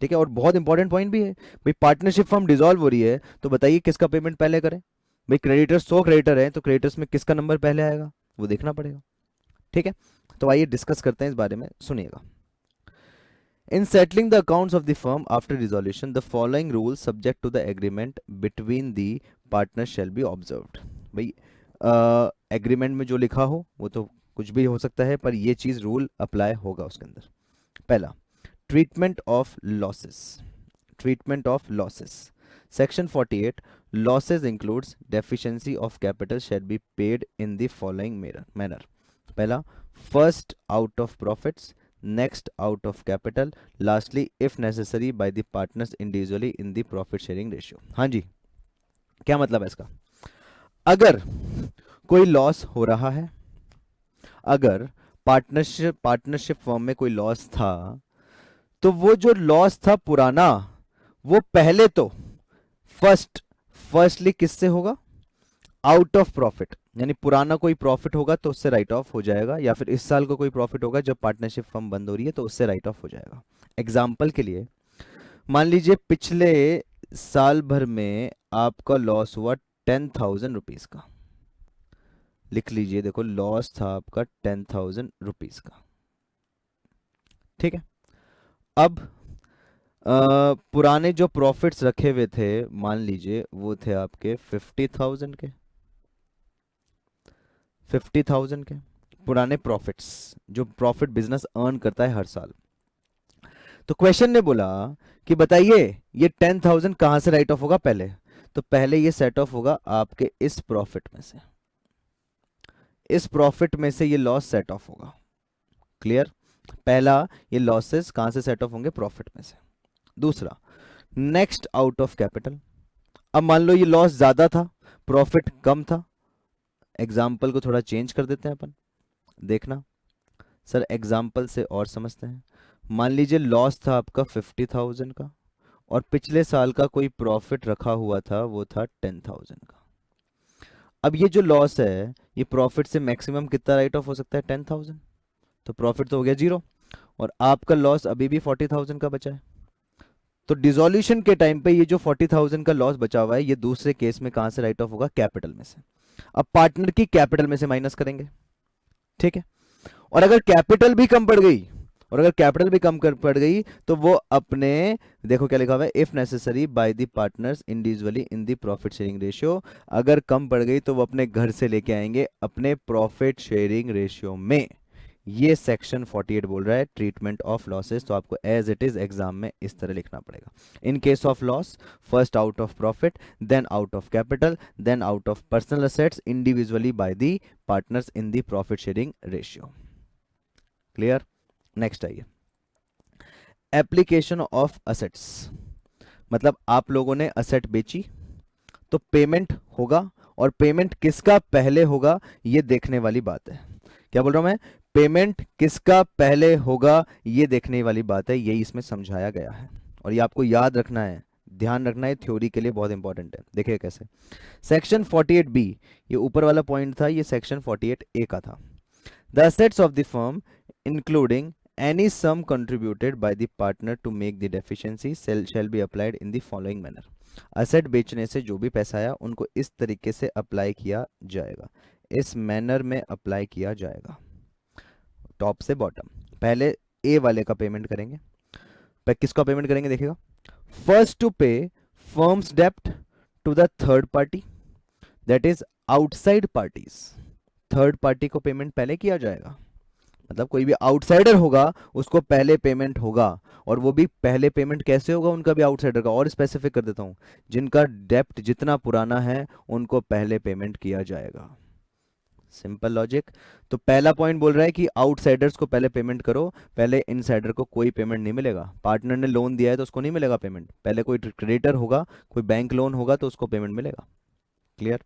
ठीक है, और बहुत इंपॉर्टेंट पॉइंट भी है। भाई पार्टनरशिप फर्म डिसॉल्व हो रही है तो बताइए किसका पेमेंट पहले करें। भाई क्रेडिटर्स 100 क्रेडिटर है तो क्रेडिटर्स में किसका नंबर पहले आएगा वो देखना पड़ेगा। ठीक है, तो आइए डिस्कस करते हैं इस बारे में, सुनिएगा। In settling the accounts of the firm after dissolution the following rules subject to the agreement between the partner shall be observed. भाई एग्रीमेंट में जो लिखा हो वो तो कुछ भी हो सकता है, पर ये चीज रूल अप्लाई होगा उसके अंदर। पहला, treatment of losses. Treatment of losses, section 48, losses includes deficiency of capital shall be paid in the following manner. पहला, first out of profits, next out of capital, lastly if necessary by the partners individually in the profit sharing ratio. हाँ जी, क्या मतलब है इसका? अगर कोई loss हो रहा है, अगर पार्टनरशिप फर्म में कोई लॉस था, तो वो जो लॉस था पुराना वो पहले तो फर्स्टली किससे होगा? आउट ऑफ प्रॉफिट, यानी पुराना कोई प्रॉफिट होगा तो उससे राइट ऑफ हो जाएगा, या फिर इस साल को कोई प्रॉफिट होगा जब पार्टनरशिप फर्म बंद हो रही है तो उससे राइट ऑफ हो जाएगा। एग्जाम्पल के लिए मान लीजिए पिछले साल भर में आपका लॉस हुआ 10,000 रुपीज का। लिख लीजिए, देखो लॉस था आपका 10,000 रुपीज का। ठीक है, अब पुराने जो प्रॉफिट्स रखे हुए थे मान लीजिए वो थे आपके 50,000 के, 50,000 के पुराने प्रॉफिट्स, जो प्रॉफिट बिजनेस अर्न करता है हर साल। तो क्वेश्चन ने बोला कि बताइए ये 10,000 कहां से राइट ऑफ होगा? पहले तो पहले ये सेट ऑफ होगा आपके इस प्रॉफिट में से, इस प्रॉफिट में से ये लॉस सेट ऑफ होगा। क्लियर? पहला, ये लॉसेस कहां से सेट ऑफ होंगे? प्रॉफिट में से। दूसरा, नेक्स्ट आउट ऑफ कैपिटल। अब मान लो ये लॉस ज्यादा था, प्रॉफिट कम था। एग्जाम्पल को थोड़ा चेंज कर देते हैं अपन, देखना सर एग्जाम्पल से और समझते हैं। मान लीजिए लॉस था आपका 50,000 का और पिछले साल का कोई प्रॉफिट रखा हुआ था वो था 10,000 का। अब ये जो लॉस है ये प्रॉफिट से मैक्सिमम कितना राइट ऑफ हो सकता है? 10,000। तो प्रॉफिट तो हो गया 0 और आपका लॉस अभी भी 40,000 का बचा है। तो डिसॉल्यूशन के टाइम पे ये जो 40,000 का लॉस बचा हुआ है ये दूसरे केस में कहां से राइट ऑफ होगा? कैपिटल में से। अब पार्टनर की कैपिटल में से माइनस करेंगे। ठीक है, और अगर कैपिटल भी कम पड़ गई, और अगर कैपिटल भी कम कर पड़ गई तो वो अपने, देखो क्या लिखा हुआ है, if necessary by the partners individually in the profit sharing ratio. अगर कम पड़ गई तो वो अपने घर से लेके आएंगे अपने प्रॉफिट शेयरिंग रेशियो में। ये सेक्शन 48 बोल रहा है ट्रीटमेंट ऑफ लॉसेस, तो आपको एज इट इज एग्जाम में इस तरह लिखना पड़ेगा। In case of loss, first out of profit, then out of capital, then out of personal assets individually by the partners in the profit sharing ratio. Clear. Next आइए, application of assets, मतलब आप लोगों ने asset बेची तो payment होगा, और payment किसका पहले होगा ये देखने वाली बात है। क्या बोल रहा हूं मैं, पेमेंट किसका पहले होगा ये देखने वाली बात है, यही इसमें समझाया गया है। और ये आपको याद रखना है, ध्यान रखना है, थ्योरी के लिए बहुत इंपॉर्टेंट है। देखिए कैसे, सेक्शन 48 बी, ये ऊपर वाला पॉइंट था, ये सेक्शन 48 ए का था। The assets of the firm including any sum contributed by the partner to make the deficiency shall be applied in the following manner। Asset बेचने से जो भी पैसा आया उनको इस तरीके से अप्लाई किया जाएगा, इस मैनर में अप्लाई किया जाएगा, टॉप से बॉटम। पहले ए वाले का पेमेंट करेंगे, किसका पेमेंट करेंगे देखिएगा, फर्स्ट टू पे फर्म्स डेप्ट to the third party, that is outside parties. Third party को पेमेंट पहले किया जाएगा, मतलब कोई भी आउटसाइडर होगा उसको पहले पेमेंट होगा, और वो भी पहले पेमेंट कैसे होगा उनका भी आउटसाइडर का, और स्पेसिफिक कर देता हूं, जिनका डेप्ट जितना पुराना है उनको पहले पेमेंट किया जाएगा। Simple logic. तो पहला पॉइंट बोल रहा है कि आउटसाइडर्स को पहले पेमेंट करो, पहले इनसाइडर को कोई पेमेंट नहीं मिलेगा। पार्टनर ने लोन दिया है तो उसको नहीं मिलेगा पेमेंट, पहले कोई क्रेडिटर होगा, कोई बैंक लोन होगा तो उसको पेमेंट मिलेगा। क्लियर।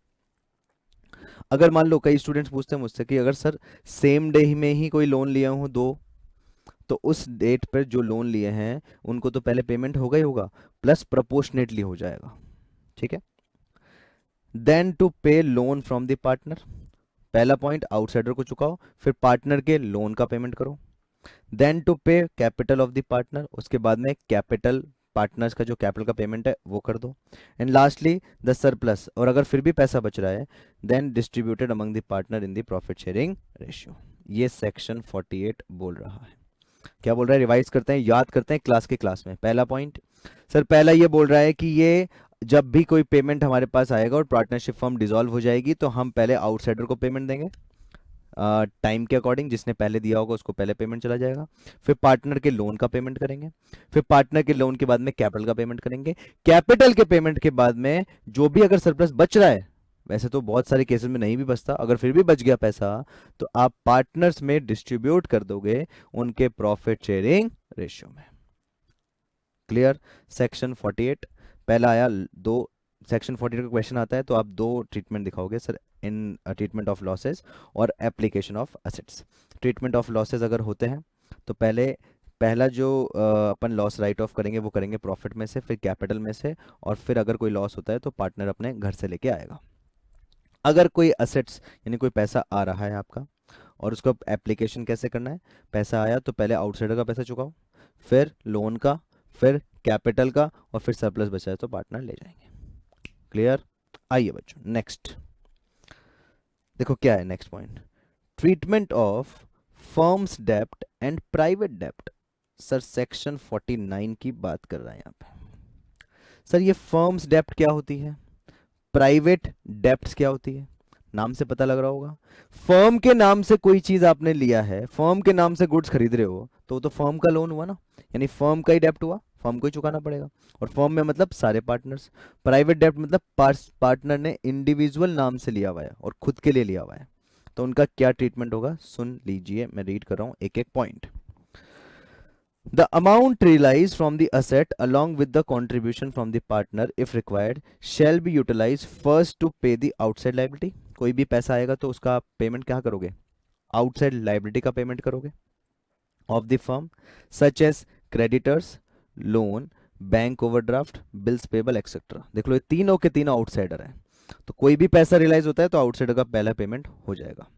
अगर मान लो कई स्टूडेंट्स पूछते हैं मुझसे कि अगर सर सेम डे में ही कोई लोन लिया हो दो, तो उस डेट पर जो लोन लिए हैं उनको तो पहले पेमेंट होगा ही होगा, प्लस प्रोपोर्शनेटली हो जाएगा। ठीक है। देन टू पे लोन फ्रॉम द पार्टनर, पहला पॉइंट आउटसाइडर को चुकाओ, फिर पार्टनर के लोन का पेमेंट करो। देन टू पे कैपिटल ऑफ द पार्टनर, उसके बाद में कैपिटल पार्टनर्स का जो कैपिटल का पेमेंट है वो कर दो। एंड लास्टली द सरप्लस, और अगर फिर भी पैसा बच रहा है then distributed among the partner in the profit sharing ratio. ये सेक्शन 48 बोल रहा है। क्या बोल रहा है, रिवाइज करते हैं, याद करते हैं क्लास के क्लास में। पहला पॉइंट सर, पहला ये बोल रहा है कि ये जब भी कोई पेमेंट हमारे पास आएगा और पार्टनरशिप फर्म डिसॉल्व हो जाएगी तो हम पहले आउटसाइडर को पेमेंट देंगे टाइम के अकॉर्डिंग, जिसने पहले दिया होगा उसको पहले पेमेंट चला जाएगा, फिर पार्टनर के लोन का पेमेंट करेंगे, फिर पार्टनर के लोन के बाद में कैपिटल का पेमेंट करेंगे, कैपिटल के पेमेंट के बाद में जो भी अगर सरप्लस बच रहा है, वैसे तो बहुत सारे केसेस में नहीं भी बचता, अगर फिर भी बच गया पैसा तो आप पार्टनर्स में डिस्ट्रीब्यूट कर दोगे उनके प्रॉफिट शेयरिंग रेशियो में। क्लियर। सेक्शन 48 पहला आया, दो सेक्शन 48 का क्वेश्चन आता है तो आप दो ट्रीटमेंट दिखाओगे sir, in treatment of losses और application of assets. Treatment of losses अगर होते हैं तो पहला जो अपन लॉस राइट ऑफ करेंगे वो करेंगे प्रॉफिट में से, फिर कैपिटल में से, और फिर अगर कोई लॉस होता है तो पार्टनर अपने घर से लेके आएगा। अगर कोई असेट्स यानी कोई पैसा आ रहा है आपका और उसको एप्लीकेशन कैसे करना है, पैसा आया तो पहले आउटसाइडर का पैसा चुकाओ, फिर लोन का, फिर कैपिटल का, और फिर सरप्लस बचा है तो पार्टनर ले जाएंगे। क्लियर। आइए बच्चों नेक्स्ट देखो क्या है next point, treatment of firms डेप्ट and private dept. Sir section 49 की बात कर रहे हैं यहाँ पे। सर ये फर्म्स डेप्ट क्या होती है, प्राइवेट डेप्ट्स क्या होती है, नाम से पता लग रहा होगा। फर्म के नाम से कोई चीज आपने लिया है, फर्म के नाम से गुड्स खरीद रहे हो तो वो तो फर्म का लोन हुआ ना, यानी फर्म का ही डेप्ट हुआ, फर्म को ही चुकाना पड़ेगा। और फर्म में मतलब सारे पार्टनर्स, प्राइवेट डेप्ट मतलब पार्टनर ने इंडिविजुअल नाम से लिया हुआ है और खुद के लिए लिया हुआ है, तो उनका क्या ट्रीटमेंट होगा सुन लीजिए, मैं रीड कर रहा हूं एक एक point. The amount realized from the asset along with the contribution from the partner if required shall be utilized first to pay the outside liability। कोई भी पैसा आएगा तो उसका पेमेंट क्या करोगे, आउटसाइड लाइबिलिटी का पेमेंट करोगे of the firm, such as creditors, loan, bank overdraft, bills payable etcetera. देख लो ये तीनों के तीनों आउटसाइडर हैं, तो कोई भी पैसा रियलाइज होता है तो आउटसाइडर का पहला पेमेंट हो जाएगा।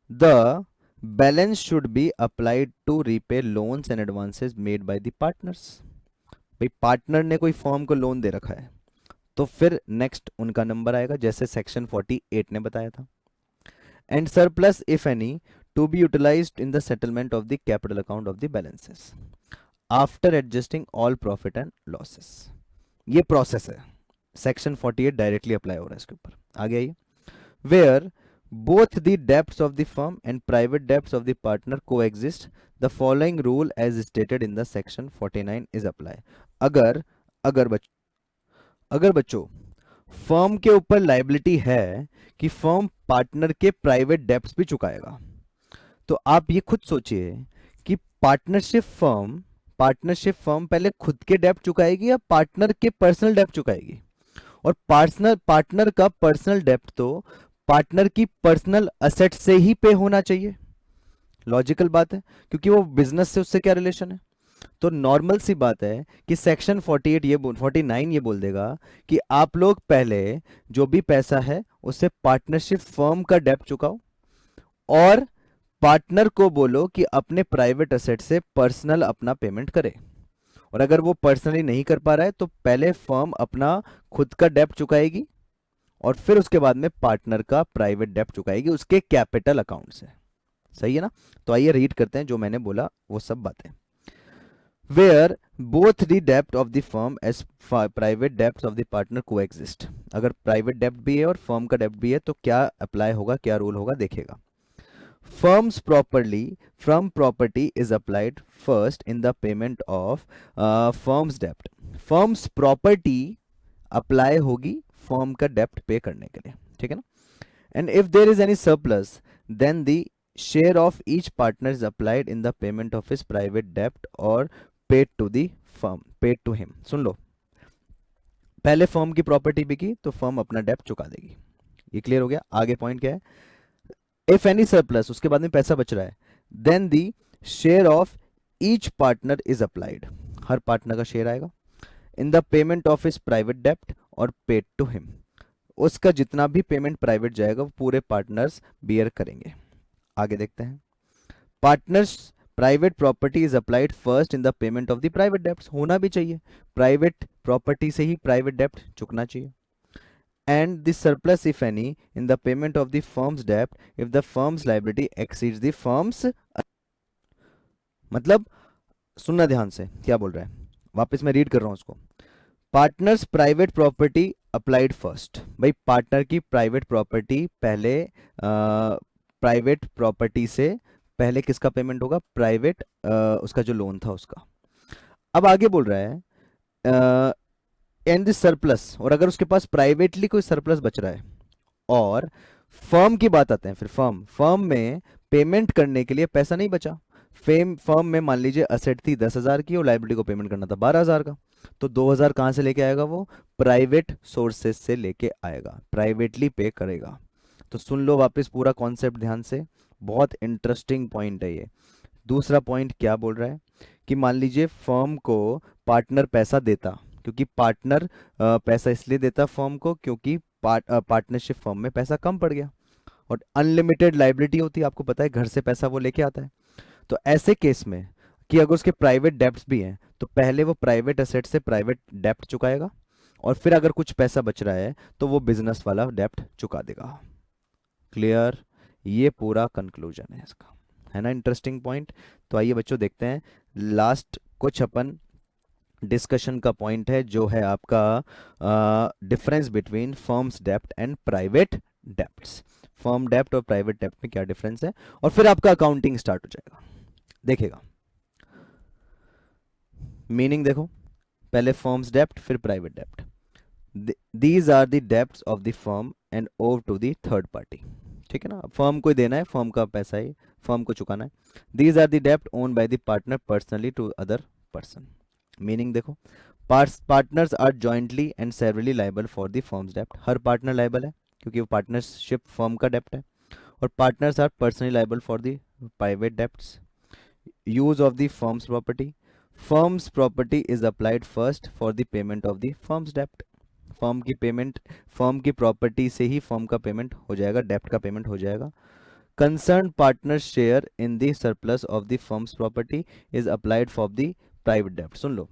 The balance should be applied to repay loans and advances made by the partners. भाई पार्टनर ने कोई फर्म को लोन दे रखा है तो फिर नेक्स्ट उनका नंबर आएगा जैसे सेक्शन 48 ने बताया था। And surplus if any to be utilised in the settlement of the capital account of the balances after adjusting all profit and losses. ये प्रोसेस है, सेक्शन 48 डायरेक्टली अप्लाई हो रहा है इसके ऊपर। आगे आइए, where both the debts of the firm and private debts of the partner coexist, the following rule as stated in the section 49 is apply। अगर बच्चों फर्म के ऊपर लाइबिलिटी है कि फर्म पार्टनर के प्राइवेट डेब्ट्स भी चुकाएगा, तो आप ये खुद सोचिए कि पार्टनरशिप फर्म पहले खुद के डेप्ट चुकाएगी या पार्टनर के पर्सनल डेप्ट चुकाएगी। और पार्टनर का पर्सनल डेप्ट तो पार्टनर की पर्सनल असेट से ही पे होना चाहिए। लॉजिकल बात है, क्योंकि वो बिजनेस से उससे क्या रिलेशन है। तो नॉर्मल सी बात है कि सेक्शन 49 ये बोल देगा कि आप लोग पहले जो भी पैसा है उससे पार्टनरशिप फर्म का डेप्ट चुकाओ, और पार्टनर को बोलो कि अपने प्राइवेट असेट से पर्सनल अपना पेमेंट करे। और अगर वो पर्सनली नहीं कर पा रहा है तो पहले फर्म अपना खुद का डेप्ट चुकाएगी और फिर उसके बाद में पार्टनर का प्राइवेट डेप्ट चुकाएगी उसके कैपिटल अकाउंट से। सही है ना। तो आइए रीड करते हैं जो मैंने बोला वो सब बातें। Where both the dept of the firm as private dept of the partner coexist. अगर प्राइवेट डेप्ट भी है और फर्म का डेप्ट भी है तो क्या अप्लाई होगा, क्या रूल होगा, देखेगा। Firm's property is applied first in the payment of firm's debt. Firm's property apply होगी firm का debt pay करने के लिए, ठीक है ना। And if there is any surplus, then the share of each partner is applied in the payment of his private debt or paid to the firm, paid to him. सुन लो, पहले firm की property बिकी तो firm अपना डेप्ट चुका देगी। ये clear हो गया। आगे पॉइंट क्या है, इफ एनी सरप्लस, उसके बाद में पैसा बच रहा है, then the share of each partner is applied, हर पार्टनर का शेयर आएगा in the payment of his private डेप्ट और पेड टू हिम। उसका जितना भी पेमेंट प्राइवेट जाएगा वो पूरे पार्टनर्स बियर करेंगे। आगे देखते हैं। Partners private property is applied first in the payment of the private डेप्ट, होना भी चाहिए, प्राइवेट प्रॉपर्टी से ही प्राइवेट डेप्ट चुकना चाहिए। And the surplus, if any, in the payment of the firm's debt if the firm's liability exceeds the firm's। मतलब सुनना ध्यान से क्या बोल रहा है, वापस मैं रीड कर रहा हूं उसको। Partners private property applied first, भाई पार्टनर की प्राइवेट प्रॉपर्टी पहले, प्राइवेट प्रॉपर्टी से पहले किसका पेमेंट होगा, प्राइवेट उसका जो लोन था उसका। अब आगे बोल रहा है एंड द सरप्लस, और अगर उसके पास प्राइवेटली कोई सरप्लस बच रहा है, और फर्म की बात आते हैं, फिर फर्म में पेमेंट करने के लिए पैसा नहीं बचा, फर्म में मान लीजिए असेट थी 10,000 की और लाइबिलिटी को पेमेंट करना था 12,000 का, तो 2,000 कहां से लेके आएगा, वो प्राइवेट सोर्सेस से लेके आएगा, प्राइवेटली पे करेगा। तो सुन लो वापस पूरा कॉन्सेप्ट ध्यान से, बहुत इंटरेस्टिंग पॉइंट है ये। दूसरा पॉइंट क्या बोल रहा है कि मान लीजिए फर्म को पार्टनर पैसा देता, क्योंकि पार्टनर पैसा इसलिए देता फर्म को क्योंकि पार्टनरशिप फर्म में पैसा कम पड़ गया, और अनलिमिटेड लाइबिलिटी होती है, आपको पता है, घर से पैसा वो लेके आता है। तो ऐसे केस में कि अगर उसके प्राइवेट डेप्ट्स भी हैं तो पहले वो प्राइवेट असेट से प्राइवेट डेप्ट चुकाएगा, और फिर अगर कुछ पैसा बच रहा है तो वो बिजनेस वाला डेप्ट चुका देगा। क्लियर, ये पूरा कंक्लूजन है इसका, है ना। Interesting point. तो आइए बच्चों देखते हैं लास्ट कुछ अपन डिस्कशन का पॉइंट है, जो है आपका डिफरेंस बिटवीन फर्म्स डेप्ट एंड प्राइवेट डेप्ट्स। फर्म डेप्ट और प्राइवेट डेप्ट में क्या डिफरेंस है, और फिर आपका अकाउंटिंग स्टार्ट हो जाएगा। देखेगा मीनिंग, देखो पहले फर्म्स डेप्ट फिर प्राइवेट डेप्ट। These are the debts of the firm and over to the third party, ठीक है ना। फर्म को देना है, फर्म का पैसा है, फर्म को चुकाना है। दीज आर द डेप्ट own by the partner personally to other person. Meaning देखो, partners are jointly and severally liable for the firm's डेप्ट, हर पार्टनर लाइबल है क्योंकि वो पार्टनरशिप फर्म का डेप्ट है। और partners are personally liable for the private debts. Use of the firm's property is applied first for the payment of the firm's डेप्ट। फर्म की प्रॉपर्टी से ही फर्म का पेमेंट हो जाएगा, डेप्ट का पेमेंट हो जाएगा। Concern partner share in the surplus of the firm's property is applied for the private डेप्ट। सुन लो,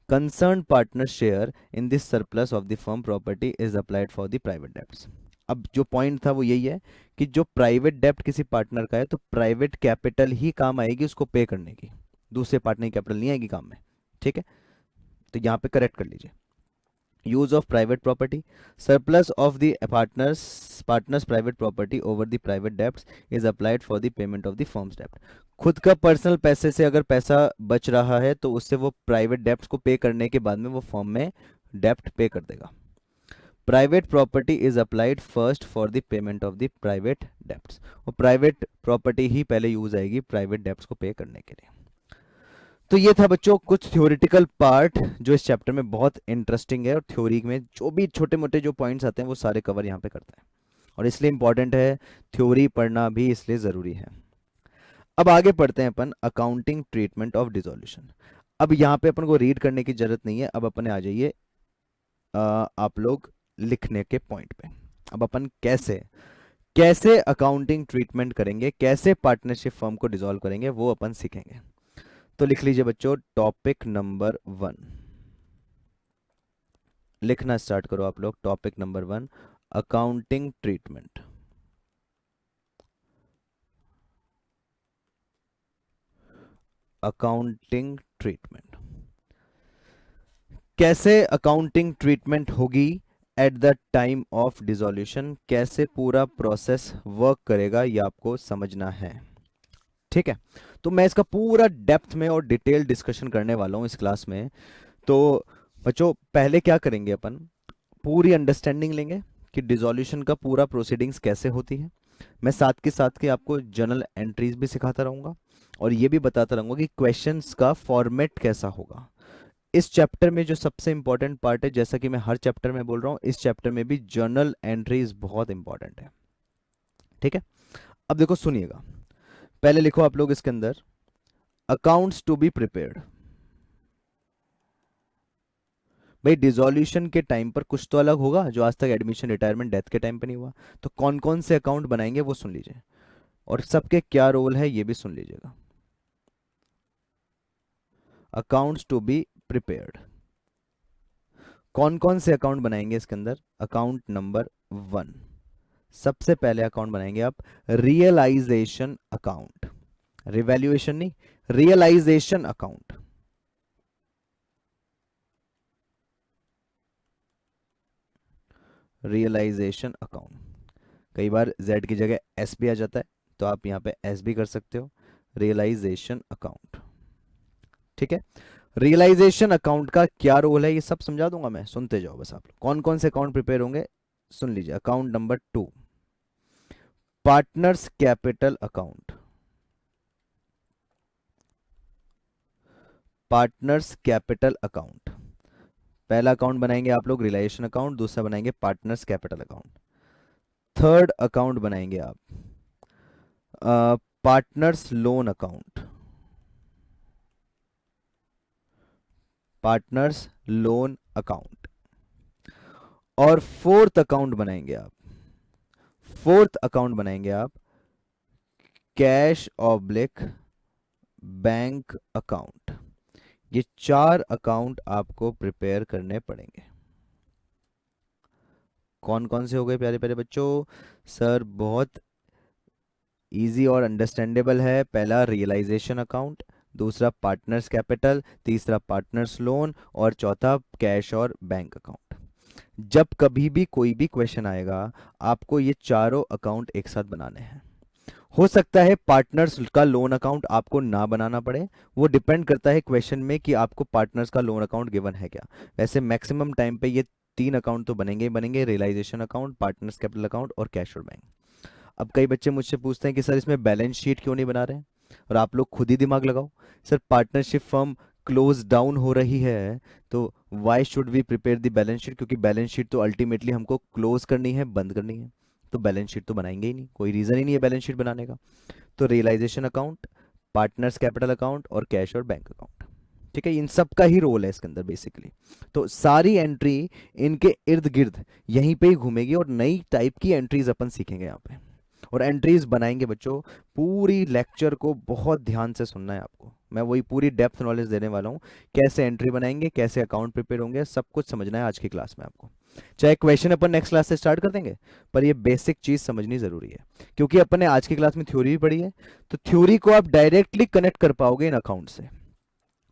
concern partner share in this surplus of the firm property is applied for the private debts. अब जो point था वो यही है कि जो प्राइवेट डेप्ट किसी पार्टनर का है तो प्राइवेट कैपिटल ही काम आएगी उसको पे करने की, दूसरे पार्टनर की कैपिटल नहीं आएगी काम में, ठीक है। तो यहां पे करेक्ट कर लीजिए। Use of private property, surplus of the partners private property over the private debts is applied for the payment of the firm's डेप्ट। खुद का पर्सनल पैसे से अगर पैसा बच रहा है तो उससे वो प्राइवेट डेप्ट को पे करने के बाद में वो फर्म में डेप्ट पे कर देगा। Private property is applied first for the payment of the private debts. और प्राइवेट प्रॉपर्टी ही पहले यूज आएगी प्राइवेट डेब्ट्स को पे करने के लिए। तो ये था बच्चों कुछ थ्योरेटिकल पार्ट जो इस चैप्टर में बहुत इंटरेस्टिंग है, और थ्योरी में जो भी छोटे मोटे जो पॉइंट्स आते हैं वो सारे कवर यहाँ पे करते हैं, और इसलिए इंपॉर्टेंट है, थ्योरी पढ़ना भी इसलिए ज़रूरी है। अब आगे पढ़ते हैं अपन अकाउंटिंग ट्रीटमेंट ऑफ डिसोल्यूशन। अब यहाँ पे अपन को रीड करने की जरूरत नहीं है, अब अपन आ जाइए आप लोग लिखने के पॉइंट पे। अब अपन कैसे कैसे अकाउंटिंग ट्रीटमेंट करेंगे, कैसे पार्टनरशिप फर्म को डिसॉल्व करेंगे, वो अपन सीखेंगे। तो लिख लीजिए बच्चों टॉपिक नंबर 1, लिखना स्टार्ट करो आप लोग। Topic number 1 accounting treatment. Accounting treatment, कैसे अकाउंटिंग ट्रीटमेंट होगी at the time of dissolution, कैसे पूरा प्रोसेस वर्क करेगा ये आपको समझना है। ठीक है, तो मैं इसका पूरा डेप्थ में और डिटेल डिस्कशन करने वाला हूं इस क्लास में। तो बच्चों पहले क्या करेंगे, अपन पूरी अंडरस्टैंडिंग लेंगे कि डिसॉल्यूशन का पूरा प्रोसीडिंग्स कैसे होती है। मैं साथ के साथ के आपको जर्नल एंट्रीज भी सिखाता रहूंगा, और ये भी बताता रहूंगा कि क्वेश्चंस का फॉर्मेट कैसा होगा। इस चैप्टर में जो सबसे इंपॉर्टेंट पार्ट है, जैसा कि मैं हर चैप्टर में बोल रहा हूं, इस चैप्टर में भी जर्नल एंट्रीज बहुत इंपॉर्टेंट है। ठीक है, अब देखो सुनिएगा, पहले लिखो आप लोग इसके अंदर अकाउंट्स टू बी प्रिपेयर्ड। भाई डिसॉल्यूशन के टाइम पर कुछ तो अलग होगा जो आज तक एडमिशन रिटायरमेंट डेथ के टाइम पे नहीं हुआ। तो कौन कौन से अकाउंट बनाएंगे वो सुन लीजिए, और सबके क्या रोल है ये भी सुन लीजिएगा। अकाउंट्स टू बी प्रिपेयर्ड, कौन कौन से अकाउंट बनाएंगे इसके अंदर। अकाउंट नंबर 1, सबसे पहले अकाउंट बनाएंगे आप रियलाइजेशन अकाउंट। रिवैल्यूएशन नहीं, रियलाइजेशन अकाउंट। रियलाइजेशन अकाउंट, कई बार Z की जगह S भी आ जाता है, तो आप यहाँ पे S भी कर सकते हो। रियलाइजेशन अकाउंट, ठीक है। रियलाइजेशन अकाउंट का क्या रोल है ये सब समझा दूंगा मैं, सुनते जाओ बस आप लोग। कौन कौन से अकाउंट प्रिपेयर होंगे सुन लीजिए। Account number 2 partners capital account. Partners capital account, पहला अकाउंट बनाएंगे आप लोग रियलाइजेशन अकाउंट, दूसरा बनाएंगे partners capital account. Third account बनाएंगे आप partners loan account. Partners loan account. और फोर्थ अकाउंट बनाएंगे आप, फोर्थ अकाउंट बनाएंगे आप कैश ऑब्लिक बैंक अकाउंट। ये 4 अकाउंट आपको प्रिपेयर करने पड़ेंगे। कौन कौन से हो गए प्यारे प्यारे बच्चों। सर बहुत इजी और अंडरस्टैंडेबल है। पहला रियलाइजेशन अकाउंट, दूसरा पार्टनर्स कैपिटल, तीसरा पार्टनर्स लोन, और चौथा कैश और बैंक अकाउंट। जब कभी भी कोई भी क्वेश्चन आएगा आपको ये चारों अकाउंट एक साथ बनाने हैं। हो सकता है पार्टनर्स का लोन अकाउंट आपको ना बनाना पड़े, वो डिपेंड करता है क्वेश्चन में कि आपको पार्टनर्स का लोन अकाउंट गिवन है क्या। वैसे मैक्सिमम टाइम पे ये 3 अकाउंट तो बनेंगे ही बनेंगे, realisation account, partners capital account और कैश और बैंक। अब कई बच्चे मुझसे पूछते हैं कि सर इसमें बैलेंस शीट क्यों नहीं बना रहे हैं, और आप लोग खुद ही दिमाग लगाओ। Sir partnership firm close down हो रही है, तो why should we prepare the balance sheet, क्योंकि बैलेंस शीट तो अल्टीमेटली हमको क्लोज करनी है, बंद करनी है, तो बैलेंस शीट तो बनाएंगे ही नहीं, कोई रीजन ही नहीं है बैलेंस शीट बनाने का। तो realisation account, partners capital account और कैश और बैंक अकाउंट, ठीक है, इन सब का ही रोल है इसके अंदर बेसिकली। तो सारी एंट्री इनके इर्द गिर्द यहीं पे ही घूमेगी, और नई टाइप की एंट्रीज अपन सीखेंगे यहाँ पे, और एंट्रीज बनाएंगे बच्चों। पूरी लेक्चर को बहुत ध्यान से सुनना है आपको, मैं वही पूरी डेप्थ नॉलेज देने वाला हूँ। कैसे एंट्री बनाएंगे, कैसे अकाउंट प्रिपेयर होंगे, सब कुछ समझना है आज की क्लास में आपको। चाहे क्वेश्चन अपन नेक्स्ट क्लास से स्टार्ट कर देंगे, पर ये बेसिक चीज समझनी जरूरी है, क्योंकि अपन ने आज की क्लास में थ्योरी भी पढ़ी है, तो थ्योरी को आप डायरेक्टली कनेक्ट कर पाओगे इन अकाउंट से,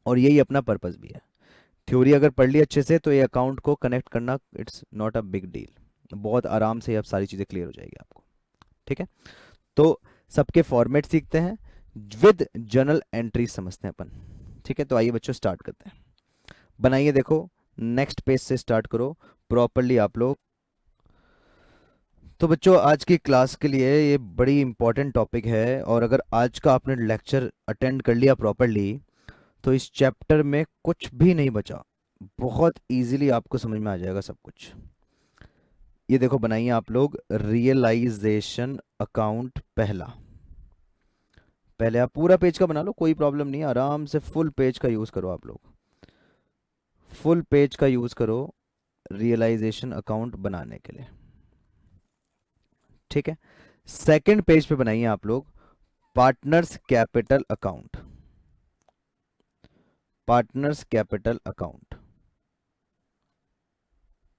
और यही अपना पर्पस भी है। थ्योरी अगर पढ़ ली अच्छे से तो ये अकाउंट को कनेक्ट करना it's not a big deal, बहुत आराम से अब सारी चीजें क्लियर हो जाएगी आपको। ठीक है, तो सबके फॉर्मेट सीखते हैं, विद जर्नल एंट्री समझते हैं अपन। ठीक है, तो आइए बच्चों स्टार्ट करते हैं। बनाइए, देखो नेक्स्ट पेज से स्टार्ट करो प्रॉपरली आप लोग। तो बच्चों आज की क्लास के लिए ये बड़ी इंपॉर्टेंट टॉपिक है, और अगर आज का आपने लेक्चर अटेंड कर लिया प्रॉपरली तो इस चैप्टर में कुछ भी नहीं बचा। बहुत इजीली आपको समझ में आ जाएगा सब कुछ। ये देखो बनाइए आप लोग रियलाइजेशन अकाउंट पहला। पहले आप पूरा पेज का बना लो, कोई प्रॉब्लम नहीं है, आराम से फुल पेज का यूज़ करो। आप लोग फुल पेज का यूज़ करो रियलाइजेशन अकाउंट बनाने के लिए, ठीक है। सेकंड पेज पे बनाइए आप लोग partners capital account. Partners capital account,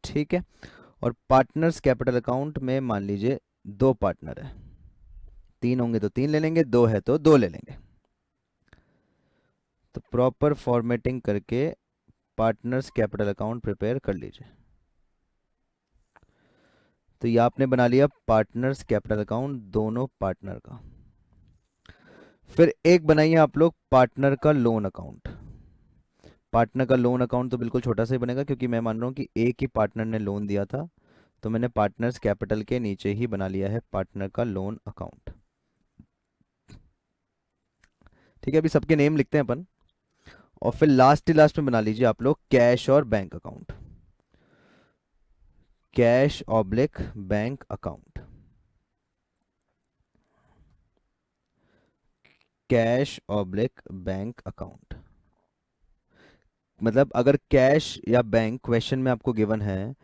ठीक है। और पार्टनर्स कैपिटल अकाउंट में मान लीजिए दो पार्टनर है, तीन होंगे तो तीन ले लेंगे, दो है तो दो ले लेंगे। तो प्रॉपर फॉर्मेटिंग करके पार्टनर्स कैपिटल अकाउंट प्रिपेयर कर लीजिए। तो ये आपने बना लिया पार्टनर्स कैपिटल अकाउंट दोनों पार्टनर का। फिर एक बनाइए आप लोग पार्टनर का लोन अकाउंट। पार्टनर का लोन अकाउंट तो बिल्कुल छोटा सा ही बनेगा, क्योंकि मैं मान रहा हूँ कि एक ही पार्टनर ने लोन दिया था, तो मैंने पार्टनर्स कैपिटल के नीचे ही बना लिया है पार्टनर का लोन अकाउंट, ठीक है। अभी सबके नेम लिखते हैं अपन, और फिर लास्ट में बना लीजिए आप लोग कैश और bank account. Cash oblique bank account, cash oblique bank account. मतलब अगर कैश या बैंक क्वेश्चन में आपको गिवन है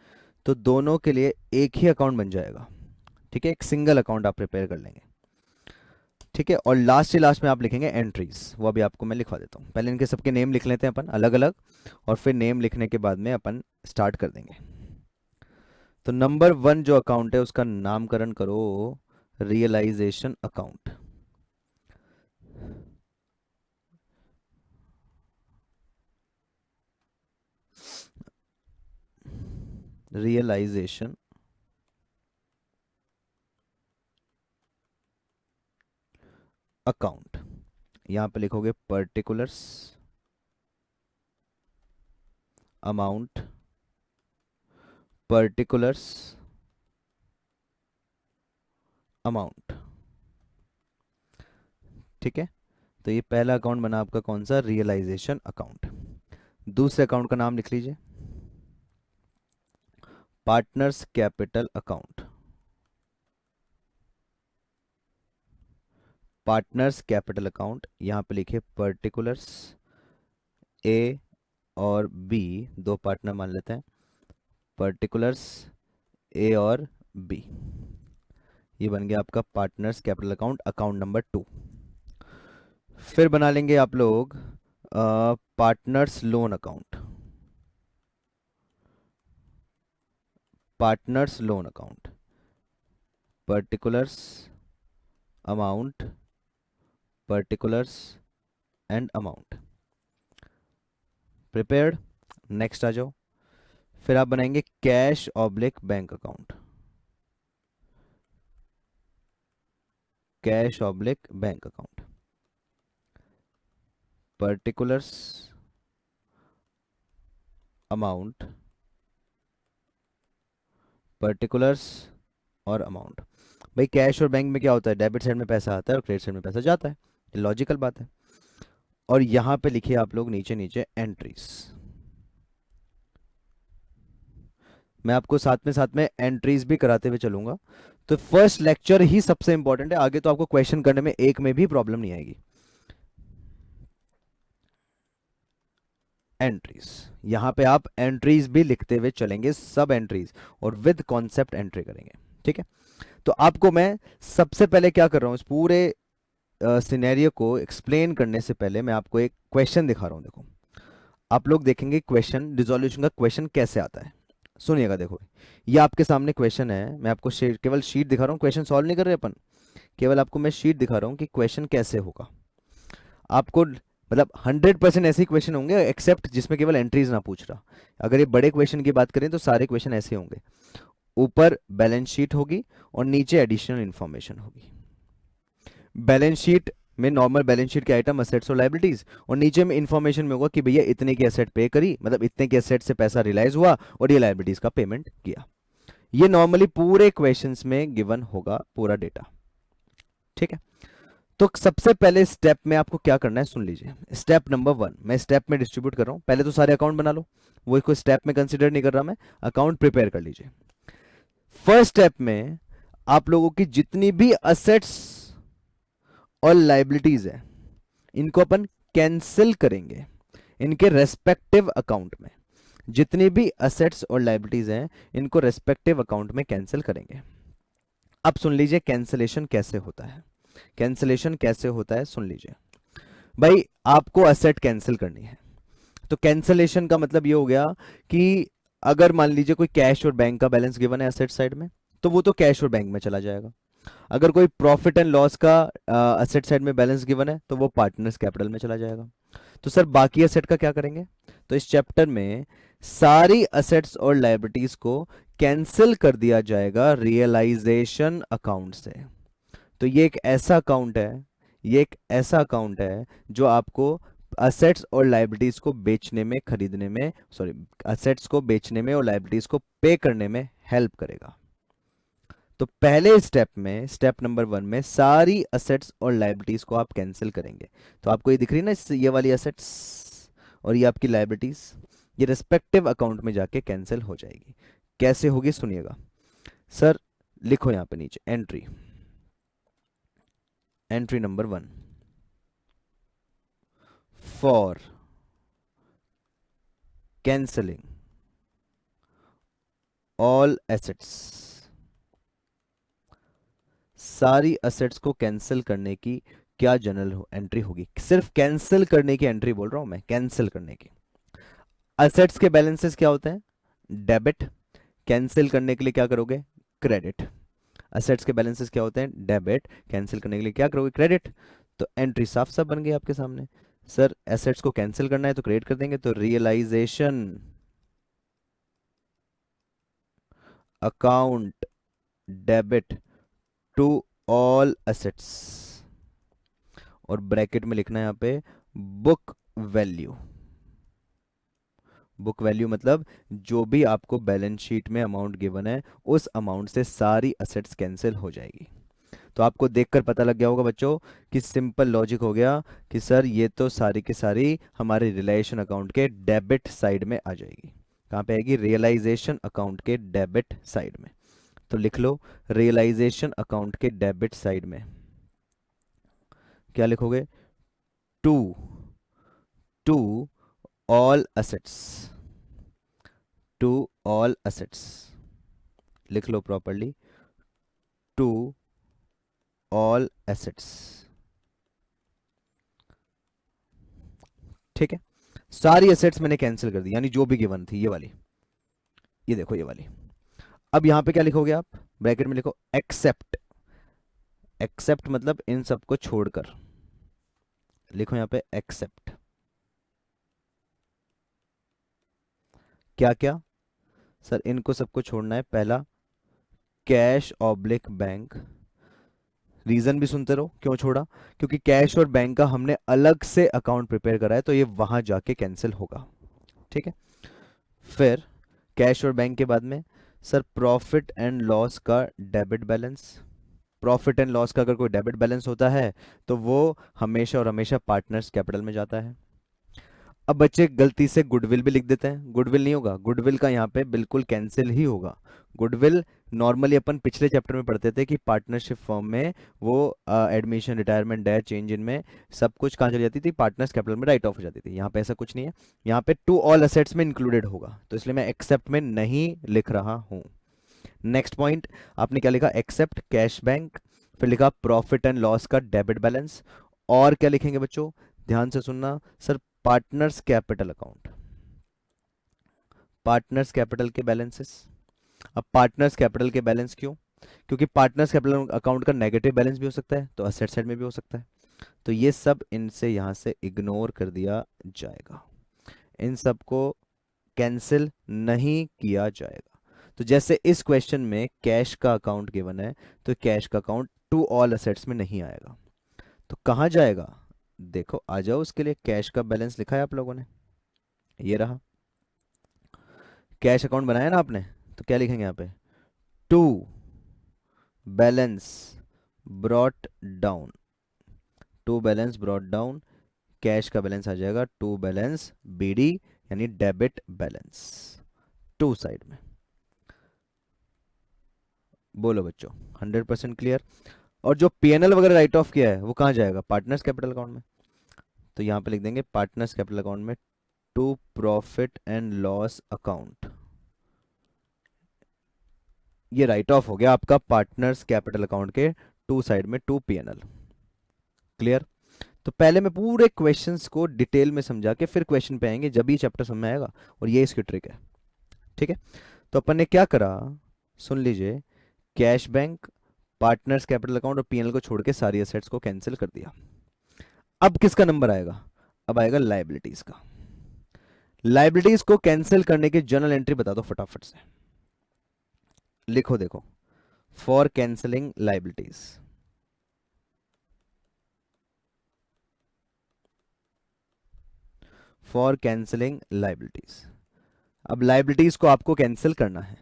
तो दोनों के लिए एक ही अकाउंट बन जाएगा, ठीक है। एक सिंगल अकाउंट आप प्रिपेयर कर लेंगे, ठीक है। और लास्ट में आप लिखेंगे एंट्रीज, वो अभी आपको मैं लिखवा देता हूँ। पहले इनके सबके नेम लिख लेते हैं अपन अलग अलग, और फिर नेम लिखने के बाद में अपन स्टार्ट कर देंगे। तो नंबर 1 जो अकाउंट है उसका नामकरण करो रियलाइजेशन अकाउंट। रियलाइजेशन अकाउंट, यहां पे लिखोगे पर्टिकुलर्स अमाउंट, पर्टिकुलर्स अमाउंट, ठीक है। तो ये पहला अकाउंट बना आपका कौन सा, रियलाइजेशन अकाउंट। दूसरे अकाउंट का नाम लिख लीजिए partners capital account. Partners capital account, यहां पे लिखिए पर्टिकुलर्स ए और बी, दो पार्टनर मान लेते हैं, पर्टिकुलर्स ए और बी। ये बन गया आपका partners capital account, account number 2। फिर बना लेंगे आप लोग partners loan account. Partners loan account, particulars amount, particulars and amount. Prepared, next आ जाओ। फिर आप बनाएंगे cash oblique bank account. Cash oblique bank account, particulars amount, particulars और अमाउंट। भाई कैश और बैंक में क्या होता है, डेबिट साइड में पैसा आता है और क्रेडिट साइड में पैसा जाता है, ये लॉजिकल बात है। और यहां पे लिखिए आप लोग नीचे नीचे एंट्रीज। मैं आपको साथ में एंट्रीज भी कराते हुए चलूंगा। तो फर्स्ट लेक्चर ही सबसे इंपॉर्टेंट है, आगे तो आपको क्वेश्चन करने में एक में भी प्रॉब्लम नहीं आएगी। एंट्रीज, यहां पे आप एंट्रीज भी लिखते हुए चलेंगे, सब एंट्रीज, और विद कॉन्सेप्ट एंट्री करेंगे, ठीक है। तो आपको मैं सबसे पहले क्या कर रहा हूं, इस पूरे सिनेरियो को एक्सप्लेन करने से पहले मैं आपको एक क्वेश्चन दिखा रहा हूं। देखो आप लोग देखेंगे क्वेश्चन, रिजोल्यूशन का क्वेश्चन कैसे आता है। सुनिएगा, देखो ये आपके सामने क्वेश्चन है, मैं आपको केवल शीट दिखा रहा हूँ, क्वेश्चन सॉल्व नहीं कर रहे अपन, केवल आपको मैं शीट दिखा रहा हूँ कि क्वेश्चन कैसे होगा। आपको मतलब 100% ऐसे ही क्वेश्चन होंगे एक्सेप्ट जिसमें केवल एंट्रीज ना पूछ रहा। अगर ये बड़े क्वेश्चन की बात करें तो सारे क्वेश्चन ऐसे होंगे, ऊपर बैलेंस शीट होगी और नीचे एडिशनल इंफॉर्मेशन होगी। बैलेंस शीट में नॉर्मल बैलेंस शीट के आइटम असेट्स और लायबिलिटीज, और नीचे में इंफॉर्मेशन में होगा कि भैया इतने की एसेट पे करी, मतलब इतने के एसेट से पैसा रिलाइज हुआ और ये लायबिलिटीज का पेमेंट किया। ये नॉर्मली पूरे क्वेश्चंस में गिवन होगा पूरा डेटा, ठीक है। तो सबसे पहले स्टेप में आपको क्या करना है सुन लीजिए। स्टेप नंबर 1 मैं स्टेप में डिस्ट्रीब्यूट कर रहा हूं, पहले तो सारे अकाउंट बना लो, वो इसको स्टेप में कंसीडर नहीं कर रहा मैं, अकाउंट प्रिपेयर कर लीजिए। फर्स्ट स्टेप में आप लोगों की जितनी भी असेट्स और लाइबिलिटीज है इनको अपन कैंसिल करेंगे इनके रेस्पेक्टिव अकाउंट में। जितनी भी असेट्स और लाइबिलिटीज हैं इनको रेस्पेक्टिव अकाउंट में कैंसिल करेंगे। अब सुन लीजिए कैंसिलेशन कैसे होता है। कैंसिलेशन कैसे होता है सुन लीजिए भाई। आपको असेट कैंसिल करनी है, तो कैंसिलेशन का मतलब ये हो गया कि अगर मान लीजिए कोई कैश और बैंक का बैलेंस गिवन है असेट साइड में, तो वो तो कैश और बैंक में चला जाएगा। अगर कोई प्रॉफिट एंड लॉस का असेट साइड में बैलेंस गिवन है तो वो पार्टनर्स कैपिटल में चला जाएगा। तो सर बाकी असेट का क्या करेंगे? तो इस चैप्टर में सारी असेट्स और लायबिलिटीज को कैंसिल कर दिया जाएगा रियलाइजेशन अकाउंट से। तो ये एक ऐसा अकाउंट है, ये एक ऐसा अकाउंट है जो आपको असेट्स और लायबिलिटीज को बेचने में, खरीदने में, सॉरी, असेट्स को बेचने में और लायबिलिटीज को पे करने में हेल्प करेगा। तो पहले स्टेप में, स्टेप नंबर 1 में सारी असेट्स और लायबिलिटीज को आप कैंसिल करेंगे। तो आपको ये दिख रही है ना, ये वाली असेट्स और ये आपकी लायबिलिटीज, ये रिस्पेक्टिव अकाउंट में जाके कैंसिल हो जाएगी। कैसे होगी सुनिएगा। सर लिखो यहां पे नीचे entry, entry number 1 for cancelling all assets. सारी असेट्स को कैंसिल करने की क्या जनरल एंट्री होगी? सिर्फ कैंसिल करने की एंट्री बोल रहा हूं मैं, कैंसिल करने की। असेट्स के बैलेंसेस क्या होते हैं? डेबिट। कैंसिल करने के लिए क्या करोगे? क्रेडिट। असेट्स के बैलेंसेस क्या होते हैं? डेबिट। कैंसिल करने के लिए क्या करोगे? क्रेडिट। तो एंट्री साफ साफ बन गई आपके सामने। सर एसेट्स को कैंसिल करना है तो क्रेडिट कर देंगे, तो realisation account debit to all assets, और ब्रैकेट में लिखना है यहां पे बुक वैल्यू। बुक वैल्यू मतलब जो भी आपको बैलेंस शीट में अमाउंट गिवन है उस अमाउंट से सारी असेट्स कैंसिल हो जाएगी। तो आपको देखकर पता लग गया होगा बच्चों कि सिंपल लॉजिक हो गया कि सर ये तो सारी की सारी हमारे रियलाइजेशन अकाउंट के डेबिट साइड में आ जाएगी। कहाँ पे आएगी? रियलाइजेशन अकाउंट के डेबिट साइड में। तो लिख लो रियलाइजेशन अकाउंट के डेबिट साइड में क्या लिखोगे? To to all assets, to all assets लिख लो प्रॉपरली, टू ऑल एसेट्स। ठीक है, सारी एसेट्स मैंने कैंसिल कर दी, यानी जो भी गिवन थी ये वाली, ये देखो ये वाली। अब यहां पे क्या लिखोगे आप? ब्रैकेट में लिखो एक्सेप्ट। एक्सेप्ट मतलब इन सबको छोड़कर, लिखो यहां पे एक्सेप्ट। क्या क्या? सर इनको सबको छोड़ना है। पहला कैश ऑब्लिक बैंक। रीजन भी सुनते रहो क्यों छोड़ा, क्योंकि कैश और बैंक का हमने अलग से अकाउंट प्रिपेयर करा है, तो ये वहां जाके कैंसिल होगा। ठीक है, फिर कैश और बैंक के बाद में सर प्रॉफिट एंड लॉस का debit balance. Profit and loss का अगर कोई डेबिट बैलेंस होता है तो वो हमेशा और हमेशा पार्टनर्स कैपिटल में जाता है। अब बच्चे गलती से गुडविल भी लिख देते हैं, गुडविल नहीं होगा, गुडविल का यहाँ पे बिल्कुल कैंसिल ही होगा। गुडविल नॉर्मली अपन पिछले चैप्टर में पढ़ते थे कि पार्टनरशिप फॉर्म में वो एडमिशन, रिटायरमेंट, डेथ, चेंज इनमें सब कुछ कहाँ चली जाती थी? पार्टनर्स कैपिटल में राइट ऑफ हो जाती थी। यहाँ पे ऐसा कुछ नहीं है, यहाँ पे टू ऑल असेट्स में इंक्लूडेड होगा, तो इसलिए मैं एक्सेप्ट में नहीं लिख रहा हूँ। नेक्स्ट पॉइंट आपने क्या लिखा? एक्सेप्ट कैश बैंक, फिर लिखा प्रॉफिट एंड लॉस का डेबिट बैलेंस, और क्या लिखेंगे बच्चों? ध्यान से सुनना sir, partners capital account, partners capital के बैलेंसेस। अब पार्टनर्स कैपिटल के बैलेंस क्यों? क्योंकि पार्टनर्स कैपिटल अकाउंट का नेगेटिव बैलेंस भी हो सकता है, तो असेट साइड में भी हो सकता है। तो ये सब इनसे यहां से इग्नोर कर दिया जाएगा, इन सब को कैंसिल नहीं किया जाएगा। तो जैसे इस क्वेश्चन में कैश का अकाउंट गिवन है, तो कैश का अकाउंट टू ऑल असेट्स में नहीं आएगा, तो कहां जाएगा? देखो आ जाओ, उसके लिए कैश का बैलेंस लिखा है आप लोगों ने, ये रहा कैश अकाउंट बनाया ना आपने, तो क्या लिखेंगे यहाँ पे? To balance brought down, to balance brought down, cash का बैलेंस आ जाएगा टू बैलेंस बीडी यानी डेबिट बैलेंस, टू साइड में। बोलो बच्चों, 100% क्लियर। और जो पीएनएल वगैरह राइट ऑफ किया है वो कहाँ जाएगा, पार्टनर्स कैपिटल अकाउंट में। तो यहां पे लिख देंगे पार्टनर्स कैपिटल अकाउंट में to profit and loss account, ये राइट ऑफ हो गया आपका पार्टनर्स कैपिटल अकाउंट के टू साइड में, टू पीएनएल। क्लियर। तो पहले मैं पूरे क्वेश्चंस को डिटेल में समझा के फिर क्वेश्चन पे आएंगे, जब ये चैप्टर समझ में आएगा, और ये इसकी ट्रिक है। ठीक है। तो अपन ने क्या करा, सुन लीजिए, cash bank, partners capital account और पीएनएल को छोड़ के सारी एसेट्स को कैंसिल कर दिया। अब किसका नंबर आएगा, अब आएगा लाइबिलिटीज का। लाइबिलिटीज को कैंसिल करने की जर्नल एंट्री बता दो फटाफट से, लिखो देखो, for cancelling liabilities. For cancelling liabilities, अब लाइबिलिटीज को आपको कैंसिल करना है,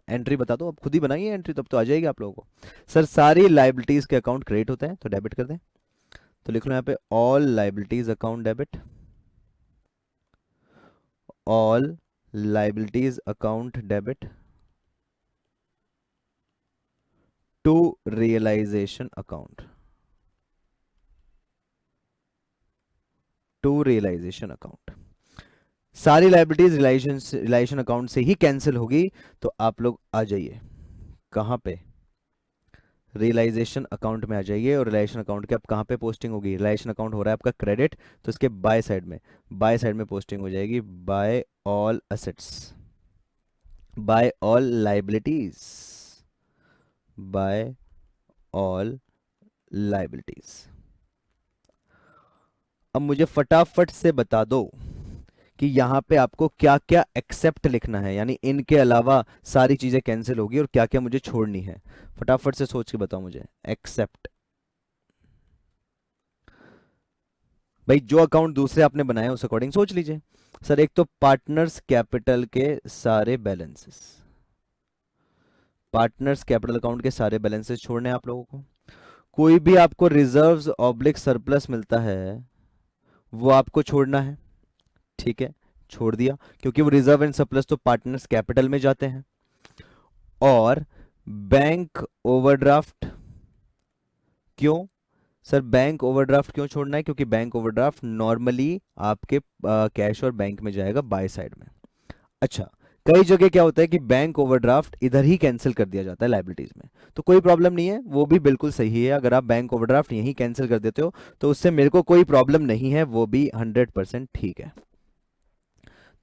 एंट्री बता दो, अब खुद ही बनाइए एंट्री, तब तो आ जाएगी आप लोगों को। सर सारी लाइबिलिटीज के अकाउंट क्रेडिट होते हैं तो डेबिट कर दें, तो लिख लो यहाँ पे all liabilities account debit, all liabilities account debit to realisation account, to realisation account. सारी लाइबिलिटीज रियलाइजेशन अकाउंट से ही कैंसिल होगी, तो आप लोग आ जाइए कहां पे, रियलाइजेशन अकाउंट में आ जाइए। और रियलाइजेशन अकाउंट के अब कहां पे पोस्टिंग होगी, रियलाइजेशन अकाउंट हो रहा है आपका क्रेडिट, तो इसके बाय साइड में, बाय साइड में पोस्टिंग हो जाएगी by all assets, by all liabilities, by all liabilities. अब मुझे फटाफट से बता दो कि यहां पे आपको क्या क्या एक्सेप्ट लिखना है, यानी इनके अलावा सारी चीजें कैंसिल होगी और क्या क्या मुझे छोड़नी है, फटाफट से सोच के बताओ मुझे। एक्सेप्ट, भाई जो अकाउंट दूसरे आपने बनाए उस अकॉर्डिंग सोच लीजिए। सर एक तो पार्टनर्स कैपिटल के सारे बैलेंसेस, पार्टनर्स कैपिटल अकाउंट के सारे बैलेंसेस छोड़ने हैं आप लोगों को। कोई भी आपको रिजर्व्स ऑब्लिक सरप्लस मिलता है वो आपको छोड़ना है, ठीक है, छोड़ दिया, क्योंकि वो रिजर्व एंड सरप्लस तो पार्टनर्स कैपिटल में जाते हैं। और बैंक ओवरड्राफ्ट, क्यों सर बैंक ओवरड्राफ्ट क्यों छोड़ना है, क्योंकि बैंक ओवरड्राफ्ट नॉर्मली आपके कैश और बैंक में जाएगा बाय साइड में। अच्छा, कई जगह क्या होता है कि बैंक ओवरड्राफ्ट इधर ही कैंसिल कर दिया जाता है लाइबिलिटीज में, तो कोई प्रॉब्लम नहीं है, वो भी बिल्कुल सही है। अगर आप बैंक ओवरड्राफ्ट यहीं कैंसिल कर देते हो तो उससे मेरे को कोई प्रॉब्लम नहीं है, वो भी 100% ठीक है।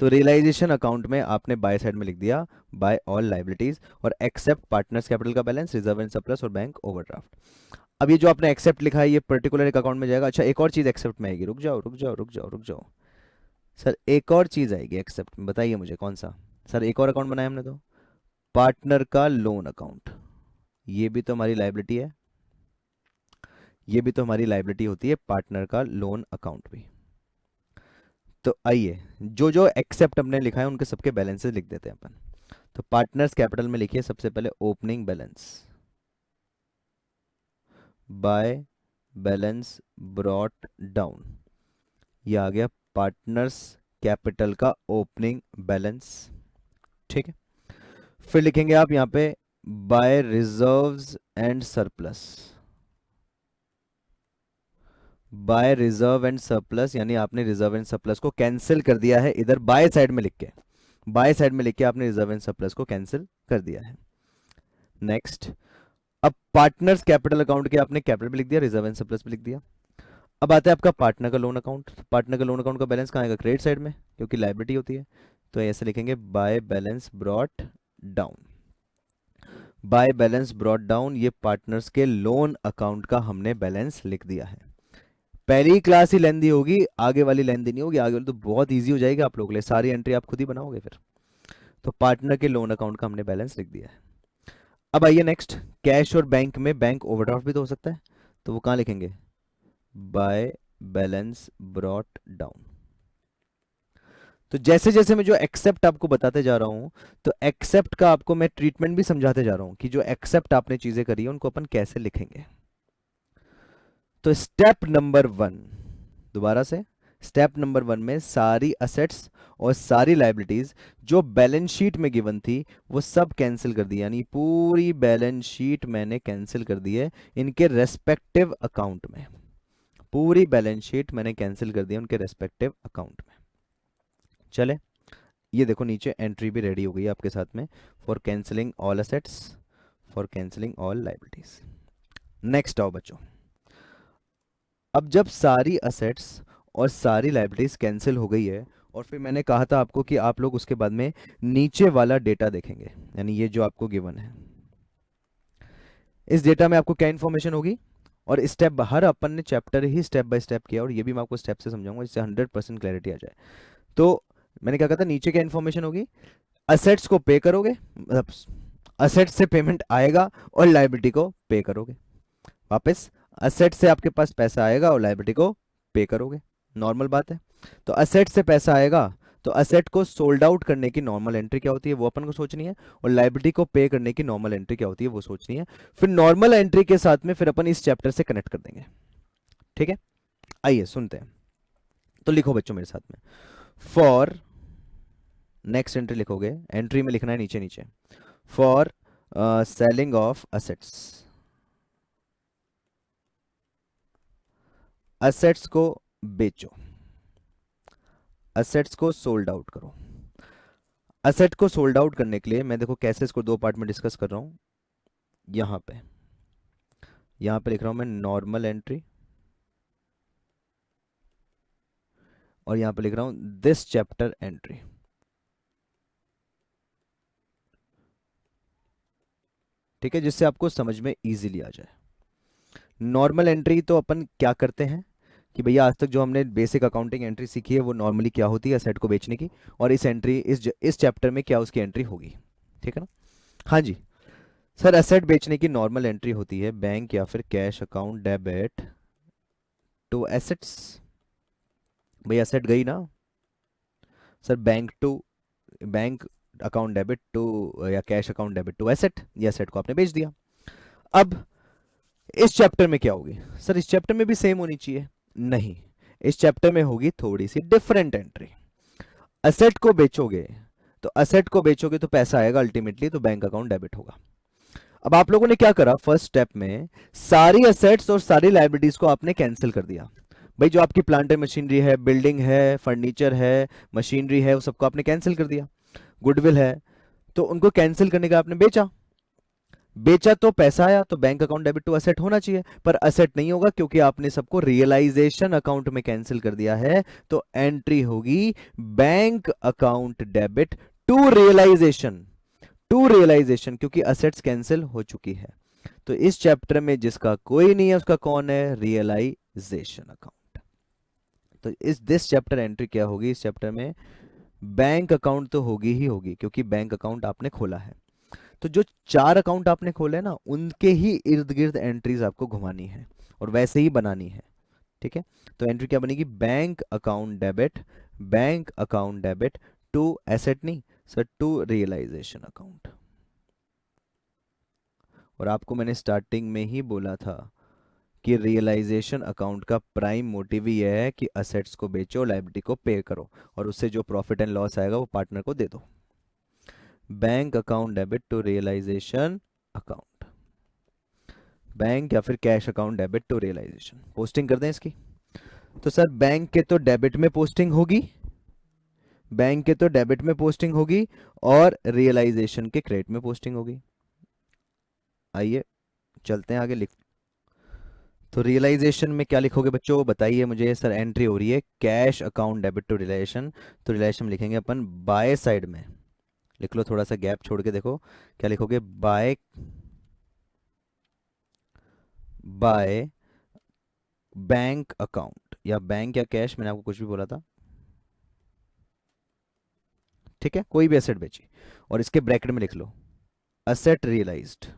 तो रियलाइजेशन अकाउंट में आपने बाय साइड में लिख दिया बाय ऑल लाइबिलिटीज, और एक्सेप्ट पार्टनर्स कैपिटल का बैलेंस, रिजर्व एंड सरप्लस और बैंक ओवरड्राफ्ट। अब ये जो आपने एक्सेप्ट लिखा है ये पर्टिकुलर एक अकाउंट में जाएगा। अच्छा एक और चीज एक्सेप्ट में आएगी, रुक जाओ रुक जाओ रुक जाओ रुक जाओ, सर एक और चीज आएगी एक्सेप्ट में, बताइए मुझे कौन सा। सर एक और अकाउंट बनाया हमने तो, पार्टनर का लोन अकाउंट, ये भी तो हमारी लाइबिलिटी है, ये भी तो हमारी लाइबिलिटी होती है, पार्टनर का लोन अकाउंट भी। तो आइए जो जो एक्सेप्ट हमने लिखा है उनके सबके बैलेंसेस लिख देते हैं अपन। तो पार्टनर्स कैपिटल में लिखिए सबसे पहले opening balance, by balance brought down, ये आ गया पार्टनर्स कैपिटल का ओपनिंग बैलेंस, ठीक है। फिर लिखेंगे आप यहां पे by reserves and surplus, by reserve and surplus, यानी आपने रिजर्व एंड सरप्लस को कैंसिल कर दिया है इधर बाय साइड में लिख के, बाय साइड में लिख के आपने रिजर्व एंड सरप्लस को कैंसिल कर दिया है। नेक्स्ट, अब पार्टनर्स कैपिटल अकाउंट के आपने कैपिटल भी लिख दिया, रिजर्व एंड सरप्लस भी लिख दिया। अब आता है आपका पार्टनर का लोन अकाउंट, पार्टनर का लोन अकाउंट का बैलेंस कहाँ आएगा, क्रेडिट साइड में, क्योंकि लाइबिलिटी होती है। तो ऐसे लिखेंगे bye balance brought down, bye balance brought down, ये पार्टनर्स के लोन अकाउंट का हमने बैलेंस लिख दिया है। पहली क्लास ही लेंदी होगी, आगे वाली लेंदी नहीं होगी, आगे वाली तो बहुत इजी हो जाएगी आप लोगों के लिए, सारी एंट्री आप खुद ही बनाओगे फिर। तो पार्टनर के लोन अकाउंट का हमने बैलेंस लिख दिया है। अब आइए नेक्स्ट, कैश और बैंक में बैंक ओवरड्राफ्ट भी तो हो सकता है, तो वो कहाँ लिखेंगे, बाय बैलेंस ब्रॉट डाउन। तो जैसे जैसे मैं जो एक्सेप्ट आपको बताते जा रहा हूं, तो एक्सेप्ट का आपको मैं ट्रीटमेंट भी समझाते जा रहा हूं कि जो एक्सेप्ट आपने चीजें करी है उनको अपन कैसे लिखेंगे। तो स्टेप नंबर 1, दोबारा से, स्टेप नंबर 1 में सारी असेट्स और सारी लाइबिलिटीज जो बैलेंस शीट में गिवन थी वो सब कैंसिल कर दी, यानी पूरी बैलेंस शीट मैंने कैंसिल कर दी है इनके रेस्पेक्टिव अकाउंट में। पूरी बैलेंस शीट मैंने कैंसिल कर दी है उनके रेस्पेक्टिव अकाउंट में। चले, ये देखो नीचे एंट्री भी रेडी हो गई है आपके साथ में, for cancelling all assets, for cancelling all liabilities. Next आओ बच्चों, अब जब सारी असेट्स और सारी लाइबिलिटीज कैंसिल हो गई है, और फिर मैंने कहा था आपको कि आप लोग उसके बाद में नीचे वाला डेटा देखेंगे, यानी ये जो आपको गिवन है, इस डेटा में आपको क्या इंफॉर्मेशन होगी, और स्टेप हर अपन ने chapter he step by step किया, और ये भी मैं आपको स्टेप से समझाऊंगा जिससे 100% क्लैरिटी आ जाए। तो मैंने क्या कहा था, नीचे क्या इंफॉर्मेशन होगी, असेट्स को पे करोगे, मतलब असेट्स से पेमेंट आएगा और लाइबिलिटी को पे करोगे वापस, असेट से आपके पास पैसा आएगा और लाइबिलिटी को पे करोगे, नॉर्मल बात है। तो असेट से पैसा आएगा तो असेट को सोल्ड आउट करने की नॉर्मल एंट्री क्या होती है वो अपन को सोचनी है, और लाइबिलिटी को पे करने की नॉर्मल एंट्री क्या होती है वो सोचनी है। फिर नॉर्मल एंट्री के साथ में फिर अपन इस चैप्टर से कनेक्ट कर देंगे, ठीक है। आइए सुनते हैं, तो लिखो बच्चों मेरे साथ में, फॉर, नेक्स्ट एंट्री लिखोगे, एंट्री में लिखना है नीचे नीचे, for selling of assets, assets को बेचो, असेट्स को सोल्ड आउट करो। असेट को सोल्ड आउट करने के लिए मैं देखो कैसे इसको दो पार्ट में डिस्कस कर रहा हूं, यहां पे, यहां पे लिख रहा हूं मैं नॉर्मल एंट्री, और यहां पे लिख रहा हूं दिस चैप्टर एंट्री, ठीक है, जिससे आपको समझ में इजीली आ जाए। नॉर्मल एंट्री तो अपन क्या करते हैं कि भैया आज तक जो हमने बेसिक अकाउंटिंग एंट्री सीखी है वो नॉर्मली क्या होती है, असेट को बेचने की, और इस एंट्री इस चैप्टर में क्या उसकी एंट्री होगी, ठीक है ना। हाँ जी सर, असेट बेचने की नॉर्मल एंट्री होती है बैंक या फिर cash account debit to assets. भाई एसेट गई ना sir, bank to, bank account debit to, या cash account debit to asset, ये एसेट को आपने बेच दिया। अब इस चैप्टर में क्या होगी सर, इस चैप्टर में भी सेम होनी चाहिए, नहीं, इस चैप्टर में होगी थोड़ी सी डिफरेंट एंट्री। असेट को बेचोगे, तो असेट को बेचोगे तो पैसा आएगा अल्टीमेटली, तो बैंक अकाउंट डेबिट होगा। अब आप लोगों ने क्या करा, फर्स्ट स्टेप में सारी असेट्स और सारी लाइबिलिटीज को आपने कैंसिल कर दिया। भाई जो आपकी प्लांट एंड मशीनरी है, बिल्डिंग है, फर्नीचर है, मशीनरी है, वो सबको आपने कैंसिल कर दिया। गुडविल है, तो उनको कैंसिल करने का आपने बेचा, बेचा तो पैसा आया, तो bank account debit to asset होना चाहिए, पर असेट नहीं होगा क्योंकि आपने सबको रियलाइजेशन अकाउंट में कैंसिल कर दिया है, तो एंट्री होगी bank account debit to realisation, to realisation, क्योंकि असेट्स कैंसिल हो चुकी है। तो इस चैप्टर में जिसका कोई नहीं है उसका कौन है, रियलाइजेशन अकाउंट। तो इस दिस चैप्टर एंट्री क्या होगी, इस चैप्टर में बैंक अकाउंट तो होगी ही होगी क्योंकि बैंक अकाउंट आपने खोला है। तो जो चार अकाउंट आपने खोले ना उनके ही इर्द गिर्द एंट्रीज आपको घुमानी है और वैसे ही बनानी है, ठीक है। तो एंट्री क्या बनेगी, bank account debit, bank account debit to asset नहीं सर, टू रियलाइजेशन अकाउंट। और आपको मैंने स्टार्टिंग में ही बोला था कि रियलाइजेशन अकाउंट का प्राइम मोटिव ही यह है कि असेट्स को बेचो, लायबिलिटी को पे करो, और उससे जो प्रॉफिट एंड लॉस आएगा वो पार्टनर को दे दो। Bank account debit to realisation account, bank या फिर cash account debit to realisation, posting कर दें इसकी। तो सर बैंक के तो डेबिट में पोस्टिंग होगी, बैंक के तो डेबिट में पोस्टिंग होगी, और रियलाइजेशन के क्रेडिट में पोस्टिंग होगी। आइए चलते हैं आगे, लिख, तो रियलाइजेशन में क्या लिखोगे बच्चों बताइए मुझे। सर एंट्री हो रही है cash account debit to realisation, तो रियलाइजेशन लिखेंगे अपन बाय साइड में, लिख लो थोड़ा सा गैप छोड़ के, देखो क्या लिखोगे, बाय, बाय बैंक अकाउंट, या बैंक या कैश, मैंने आपको कुछ भी बोला था, ठीक है, कोई भी एसेट बेची, और इसके ब्रैकेट में लिख लो असेट रियलाइज्ड,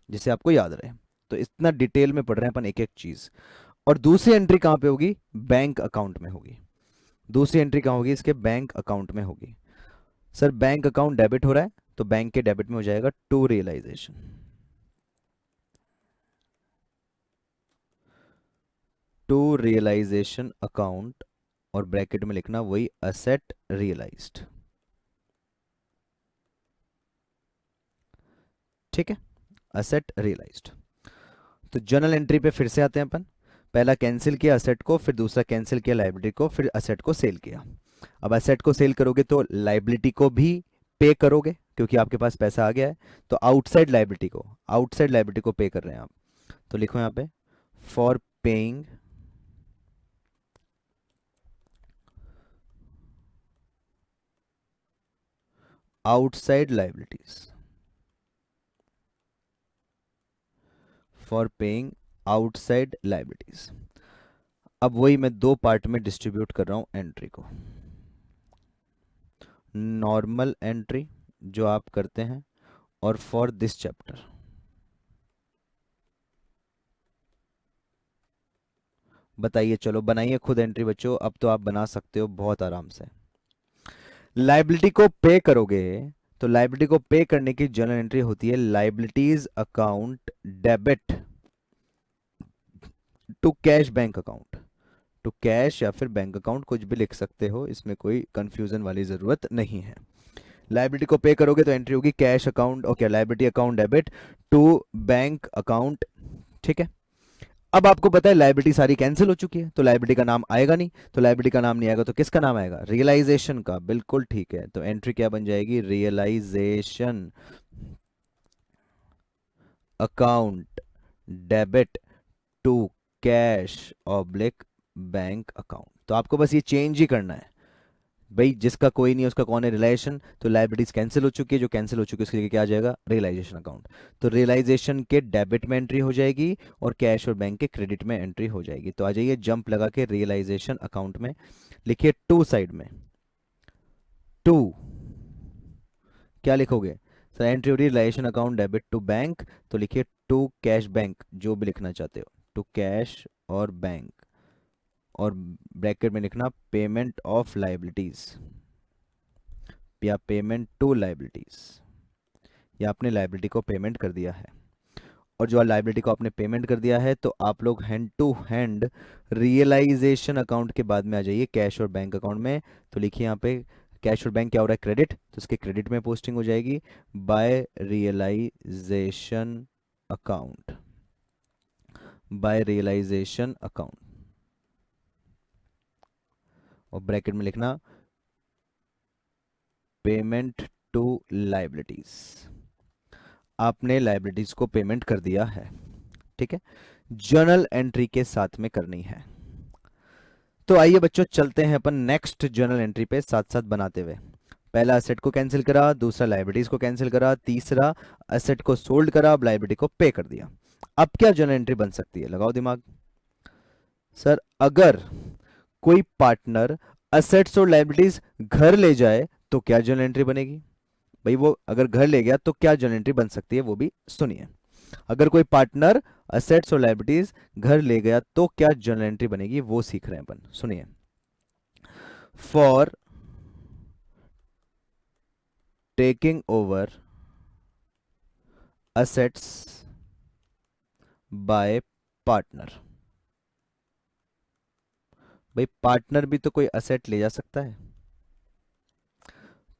जिसे आपको याद रहे। तो इतना डिटेल में पढ़ रहे हैं अपन एक एक चीज, और दूसरी एंट्री कहां पे होगी? बैंक अकाउंट में होगी। दूसरी एंट्री कहां होगी? इसके बैंक अकाउंट में होगी। सर बैंक अकाउंट डेबिट हो रहा है तो बैंक के डेबिट में हो जाएगा to realisation. To realisation account और ब्रैकेट में लिखना वही असेट रियलाइज्ड। ठीक है, असेट रियलाइज्ड। तो जर्नल एंट्री पे फिर से आते हैं अपन। पहला कैंसिल किया असेट को, फिर दूसरा कैंसिल किया लाइबिलिटी को, फिर असेट को सेल किया। अब असेट को सेल करोगे तो लाइबिलिटी को भी पे करोगे क्योंकि आपके पास पैसा आ गया है। तो आउटसाइड लाइबिलिटी को पे कर रहे हैं आप। तो लिखो यहाँ पे for paying outside liabilities, for paying outside liabilities. अब वही मैं दो पार्ट में डिस्ट्रीब्यूट कर रहा हूं एंट्री को। नॉर्मल एंट्री जो आप करते हैं और फॉर दिस चैप्टर। बताइए, चलो बनाइए खुद एंट्री बच्चों, अब तो आप बना सकते हो बहुत आराम से। लाइबिलिटी को पे करोगे तो लाइबिलिटी को पे करने की जर्नल एंट्री होती है liabilities account debit to cash bank account. To cash या फिर बैंक अकाउंट कुछ भी लिख सकते हो, इसमें कोई कंफ्यूजन वाली जरूरत नहीं है। लाइबिलिटी को पे करोगे तो एंट्री होगी cash account, okay, liability account debit to bank account. ठीक है, अब आपको पता है लाइबिलिटी सारी कैंसिल हो चुकी है तो लाइबिलिटी का नाम आएगा नहीं। तो लाइबिलिटी का नाम नहीं आएगा तो किसका नाम आएगा? रियलाइजेशन का। बिल्कुल ठीक है, तो एंट्री क्या बन जाएगी? Realisation account debit to cash oblique bank account. तो आपको बस ये चेंज ही करना है भाई, जिसका कोई नहीं है उसका कौन है? रिलेशन। तो लाइबिलिटीज कैंसिल हो चुकी है, जो कैंसिल हो चुकी है उसके लिए क्या आ जाएगा? Realisation account. तो रियलाइजेशन के डेबिट में एंट्री हो जाएगी और कैश और बैंक के क्रेडिट में एंट्री हो जाएगी। तो आ जाइए जंप लगा के रियलाइजेशन अकाउंट में लिखिए टू साइड में। टू क्या लिखोगे? सर एंट्री हो रही है realisation account debit to bank, तो लिखिए टू कैश बैंक, जो भी लिखना चाहते हो, टू कैश और बैंक, और ब्रैकेट में लिखना पेमेंट ऑफ लाइबिलिटीज या पेमेंट टू लाइबिलिटीज, या आपने लाइबिलिटी को पेमेंट कर दिया है। और जो लाइबिलिटी को आपने पेमेंट कर दिया है तो आप लोग hand to hand realisation account के बाद में आ जाइए कैश और बैंक अकाउंट में। तो लिखिए यहाँ पे कैश और बैंक क्या हो रहा है? क्रेडिट, तो उसके क्रेडिट में पोस्टिंग हो जाएगी by realisation account, by realisation account, और ब्रैकेट में लिखना पेमेंट टू लाइबिलिटीज। आपने लाइबिलिटीज को पेमेंट कर दिया है। ठीक है, जर्नल एंट्री के साथ में करनी है। तो आइए बच्चों चलते हैं अपन नेक्स्ट जर्नल एंट्री पे साथ साथ बनाते हुए। पहला असेट को कैंसिल करा, दूसरा लाइबिलिटीज को कैंसिल करा, तीसरा असेट को सोल्ड करा, अब लाइबिलिटी को पे कर दिया। अब क्या जर्नल एंट्री बन सकती है? लगाओ दिमाग। सर अगर कोई पार्टनर असेट्स और लाइबिलिटीज घर ले जाए तो क्या जर्नल एंट्री बनेगी? भाई वो अगर घर ले गया तो क्या जर्नल एंट्री बन सकती है वो भी सुनिए। अगर कोई पार्टनर असेट्स और लाइबिलिटीज घर ले गया तो क्या जर्नल एंट्री बनेगी वो सीख रहे हैं अपन, सुनिए। For taking over assets bye partner. भाई पार्टनर भी तो कोई असेट ले जा सकता है।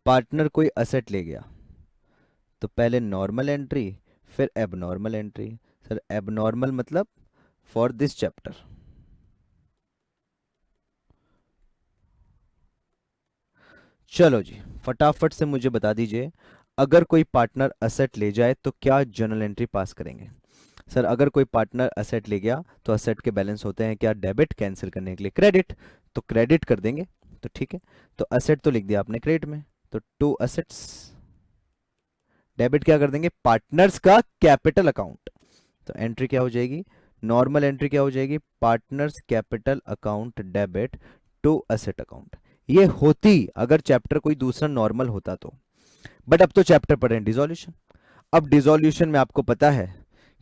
पार्टनर कोई असेट ले गया तो पहले नॉर्मल एंट्री फिर एबनॉर्मल एंट्री। सर एबनॉर्मल मतलब फॉर दिस चैप्टर। चलो जी फटाफट से मुझे बता दीजिए, अगर कोई पार्टनर असेट ले जाए तो क्या जर्नल एंट्री पास करेंगे? सर अगर कोई पार्टनर असेट ले गया तो असेट के बैलेंस होते हैं क्या? डेबिट, कैंसिल करने के लिए क्रेडिट, तो क्रेडिट कर देंगे। तो ठीक है, तो असेट तो लिख दिया आपने क्रेडिट में, तो टू असेट्स। डेबिट क्या कर देंगे? पार्टनर्स का कैपिटल अकाउंट। तो एंट्री क्या हो जाएगी? नॉर्मल एंट्री क्या हो जाएगी? Partners capital account debit to asset account. ये होती अगर चैप्टर कोई दूसरा नॉर्मल होता तो, बट अब तो चैप्टर पढ़े हैं डिसोल्यूशन। अब डिसोल्यूशन में आपको पता है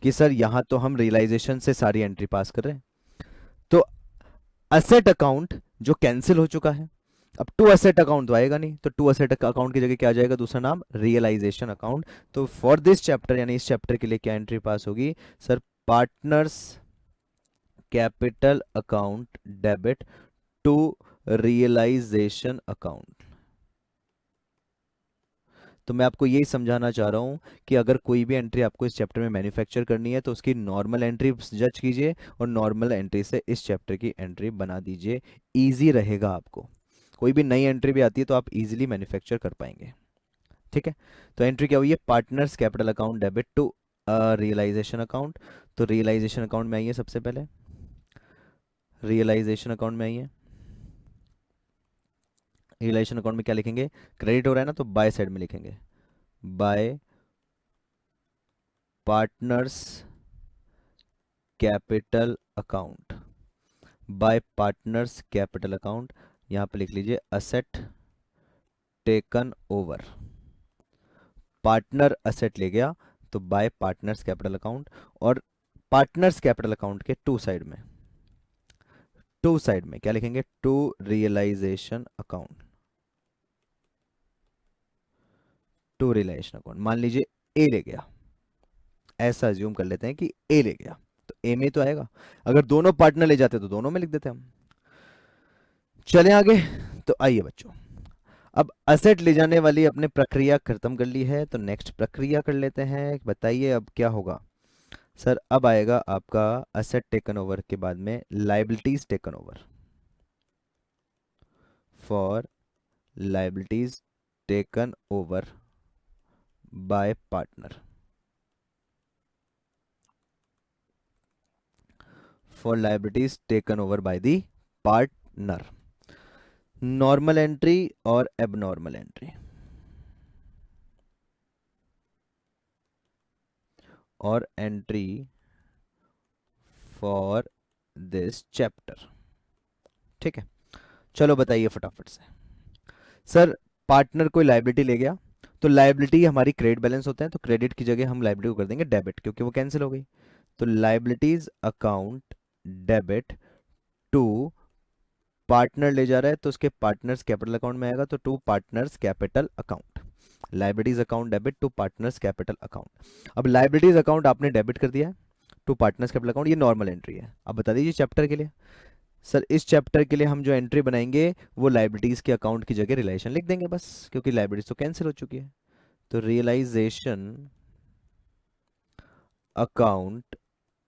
कि सर यहां तो हम रियलाइजेशन से सारी एंट्री पास कर रहे हैं, असेट अकाउंट जो कैंसिल हो चुका है, अब टू असेट अकाउंट तो आएगा नहीं, तो टू असेट अकाउंट की जगह क्या आ जाएगा, दूसरा नाम रियलाइजेशन अकाउंट। तो फॉर दिस चैप्टर यानी इस चैप्टर के लिए क्या एंट्री पास होगी sir, partners capital account debit to realisation account. तो मैं आपको यही समझाना चाह रहा हूं कि अगर कोई भी एंट्री आपको इस चैप्टर में मैन्युफैक्चर करनी है तो उसकी नॉर्मल एंट्री जज कीजिए और नॉर्मल एंट्री से इस चैप्टर की एंट्री बना दीजिए, इजी रहेगा आपको। कोई भी नई एंट्री भी आती है तो आप इजीली मैन्युफैक्चर कर पाएंगे। ठीक है, तो एंट्री क्या हुई है, partners capital account debit to realisation account. तो रियलाइजेशन अकाउंट में आइए, सबसे पहले रियलाइजेशन अकाउंट में आइए। रियलाइजेशन अकाउंट में क्या लिखेंगे, क्रेडिट हो रहा है ना, तो बाय साइड में लिखेंगे by partners capital account. By partners capital account, यहां पे लिख लीजिए asset taken over. Partner asset ले गया तो बाय पार्टनर्स कैपिटल अकाउंट, और पार्टनर्स कैपिटल अकाउंट के टू साइड में क्या लिखेंगे, to realisation account. To realisation account, मान लीजिए ए ले गया, ऐसा अज्यूम कर लेते हैं कि ए ले गया, तो ए में तो आएगा। अगर दोनों पार्टनर ले जाते तो दोनों में लिख देते हम। चले आगे, तो आइए बच्चों, अब असेट ले जाने वाली अपने प्रक्रिया खत्म कर ली है, तो नेक्स्ट प्रक्रिया कर लेते हैं। बताइए अब क्या होगा सर, अब आएगा आपका असेट टेकन ओवर के बाद में liabilities taken over. For liabilities taken over by partner. For liabilities taken over by the partner, normal entry और एबनॉर्मल एंट्री, और एंट्री फॉर दिस चैप्टर। ठीक है, चलो बताइए फटाफट से। सर पार्टनर कोई लाइबिलिटी ले गया, तो लाइबिलिटी हमारी क्रेडिट बैलेंस होते हैं, तो क्रेडिट की जगह हम लाइबिलिटी को कर देंगे डेबिट, क्योंकि वो कैंसिल हो गई। तो liabilities account debit to, partner ले जा रहा है तो उसके पार्टनर्स कैपिटल अकाउंट में आएगा, तो to partners capital account. Liabilities account debit to partners capital account. अब लाइबिलिटीज अकाउंट आपने डेबिट कर दिया है टू पार्टनर्स कैपिटल अकाउंट, ये नॉर्मल एंट्री है। अब बता दीजिए चैप्टर के लिए, सर इस चैप्टर के लिए हम जो एंट्री बनाएंगे वो लाइबिलिटीज के अकाउंट की जगह रिलेशन लिख देंगे बस, क्योंकि लाइबिलिटीज तो कैंसिल हो चुकी है। तो realisation account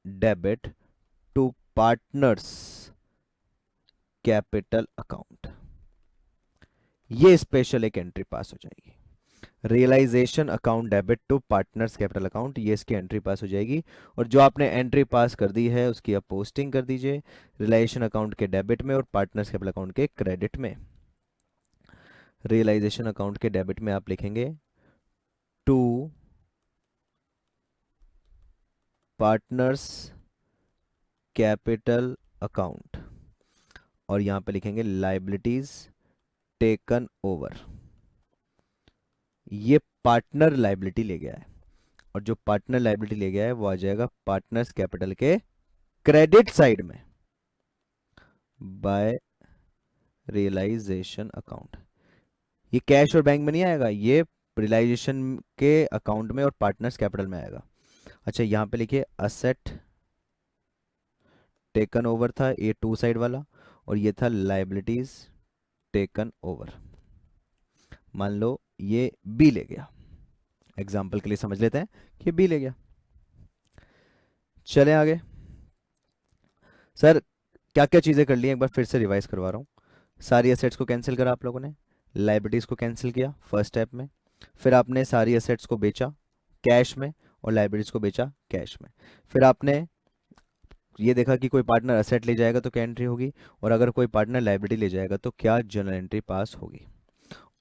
debit to partners capital account, ये स्पेशल एक एंट्री पास हो जाएगी। Realisation account debit to partners capital account, ये इसकी एंट्री पास हो जाएगी। और जो आपने एंट्री पास कर दी है उसकी आप पोस्टिंग कर दीजिए, रियलाइजेशन अकाउंट के डेबिट में और पार्टनर्स कैपिटल अकाउंट के क्रेडिट में। रियलाइजेशन अकाउंट के डेबिट में आप लिखेंगे टू पार्टनर्स कैपिटल अकाउंट, और यहां पे लिखेंगे लाइबिलिटीज टेकन ओवर। ये पार्टनर लाइबिलिटी ले गया है, और जो पार्टनर लाइबिलिटी ले गया है वो आ जाएगा पार्टनर्स कैपिटल के क्रेडिट साइड में बाय रियलाइजेशन अकाउंट। ये कैश और बैंक में नहीं आएगा, ये रियलाइजेशन के अकाउंट में और पार्टनर्स कैपिटल में आएगा। अच्छा यहां पे लिखिए असेट टेकन ओवर था ये टू साइड वाला, और ये था लाइबिलिटीज टेकन ओवर। मान लो ये बी ले गया, एग्जाम्पल के लिए समझ लेते हैं कि बी ले गया। चले आगे, सर क्या क्या चीज़ें कर ली एक बार फिर से रिवाइज करवा रहा हूँ। सारी एसेट्स को कैंसिल करा आप लोगों ने, लाइबिलिटीज़ को कैंसिल किया फर्स्ट स्टेप में, फिर आपने सारी एसेट्स को बेचा कैश में और लाइबिलिटीज़ को बेचा कैश में। फिर आपने ये देखा कि कोई पार्टनर असेट ले जाएगा तो क्या एंट्री होगी, और अगर कोई पार्टनर लाइबिलिटी ले जाएगा तो क्या जनरल एंट्री पास होगी।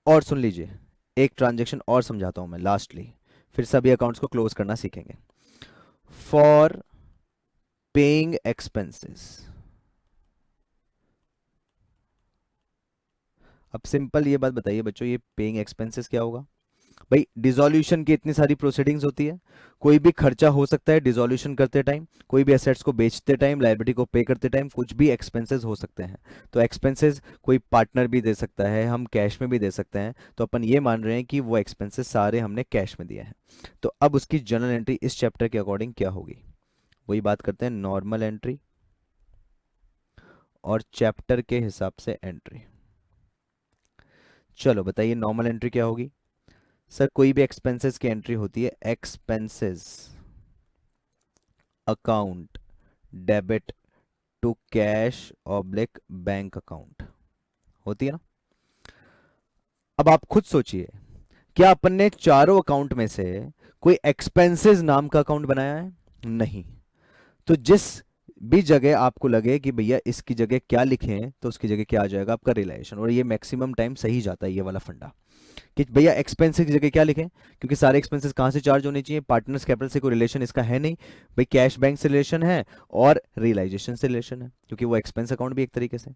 और सुन लीजिए, एक ट्रांजेक्शन और समझाता हूँ मैं लास्टली, फिर सभी अकाउंट्स को क्लोज करना सीखेंगे। फॉर पेइंग एक्सपेंसेस, अब सिंपल ये बात बताइए बच्चों, ये पेइंग एक्सपेंसेस क्या होगा, भाई डिसोल्यूशन की इतनी सारी प्रोसीडिंग्स होती है, कोई भी खर्चा हो सकता है डिसोल्यूशन करते टाइम, कोई भी एसेट्स को बेचते टाइम, लायबिलिटी को पे करते टाइम, कुछ भी एक्सपेंसेस हो सकते हैं। तो एक्सपेंसेस कोई पार्टनर भी दे सकता है, हम कैश में भी दे सकते हैं, तो अपन ये मान रहे हैं कि वो एक्सपेंसेस सारे हमने कैश में दिए हैं। तो अब उसकी जर्नल एंट्री इस चैप्टर के अकॉर्डिंग क्या होगी, वही बात करते हैं, नॉर्मल एंट्री और चैप्टर के हिसाब से एंट्री। चलो बताइए नॉर्मल एंट्री क्या होगी। सर कोई भी एक्सपेंसेस की एंट्री होती है, expenses account debit to cash oblique bank account होती है ना। अब आप खुद सोचिए, क्या अपन ने चारों अकाउंट में से कोई एक्सपेंसेस नाम का अकाउंट बनाया है? नहीं। तो जिस भी जगह आपको लगे कि भैया इसकी जगह क्या लिखें, तो उसकी जगह क्या आ जाएगा, आपका रिलेशन। और ये मैक्सिमम टाइम सही जाता है ये वाला फंडा, कि भैया एक्सपेंसेस की जगह क्या लिखें, क्योंकि सारे एक्सपेंसेस कहाँ से चार्ज होने चाहिए, पार्टनर्स कैपिटल से कोई रिलेशन इसका है नहीं, भाई कैश बैंक से रिलेशन है और रियलाइजेशन से रिलेशन है, क्योंकि वो एक्सपेंस अकाउंट भी एक तरीके से।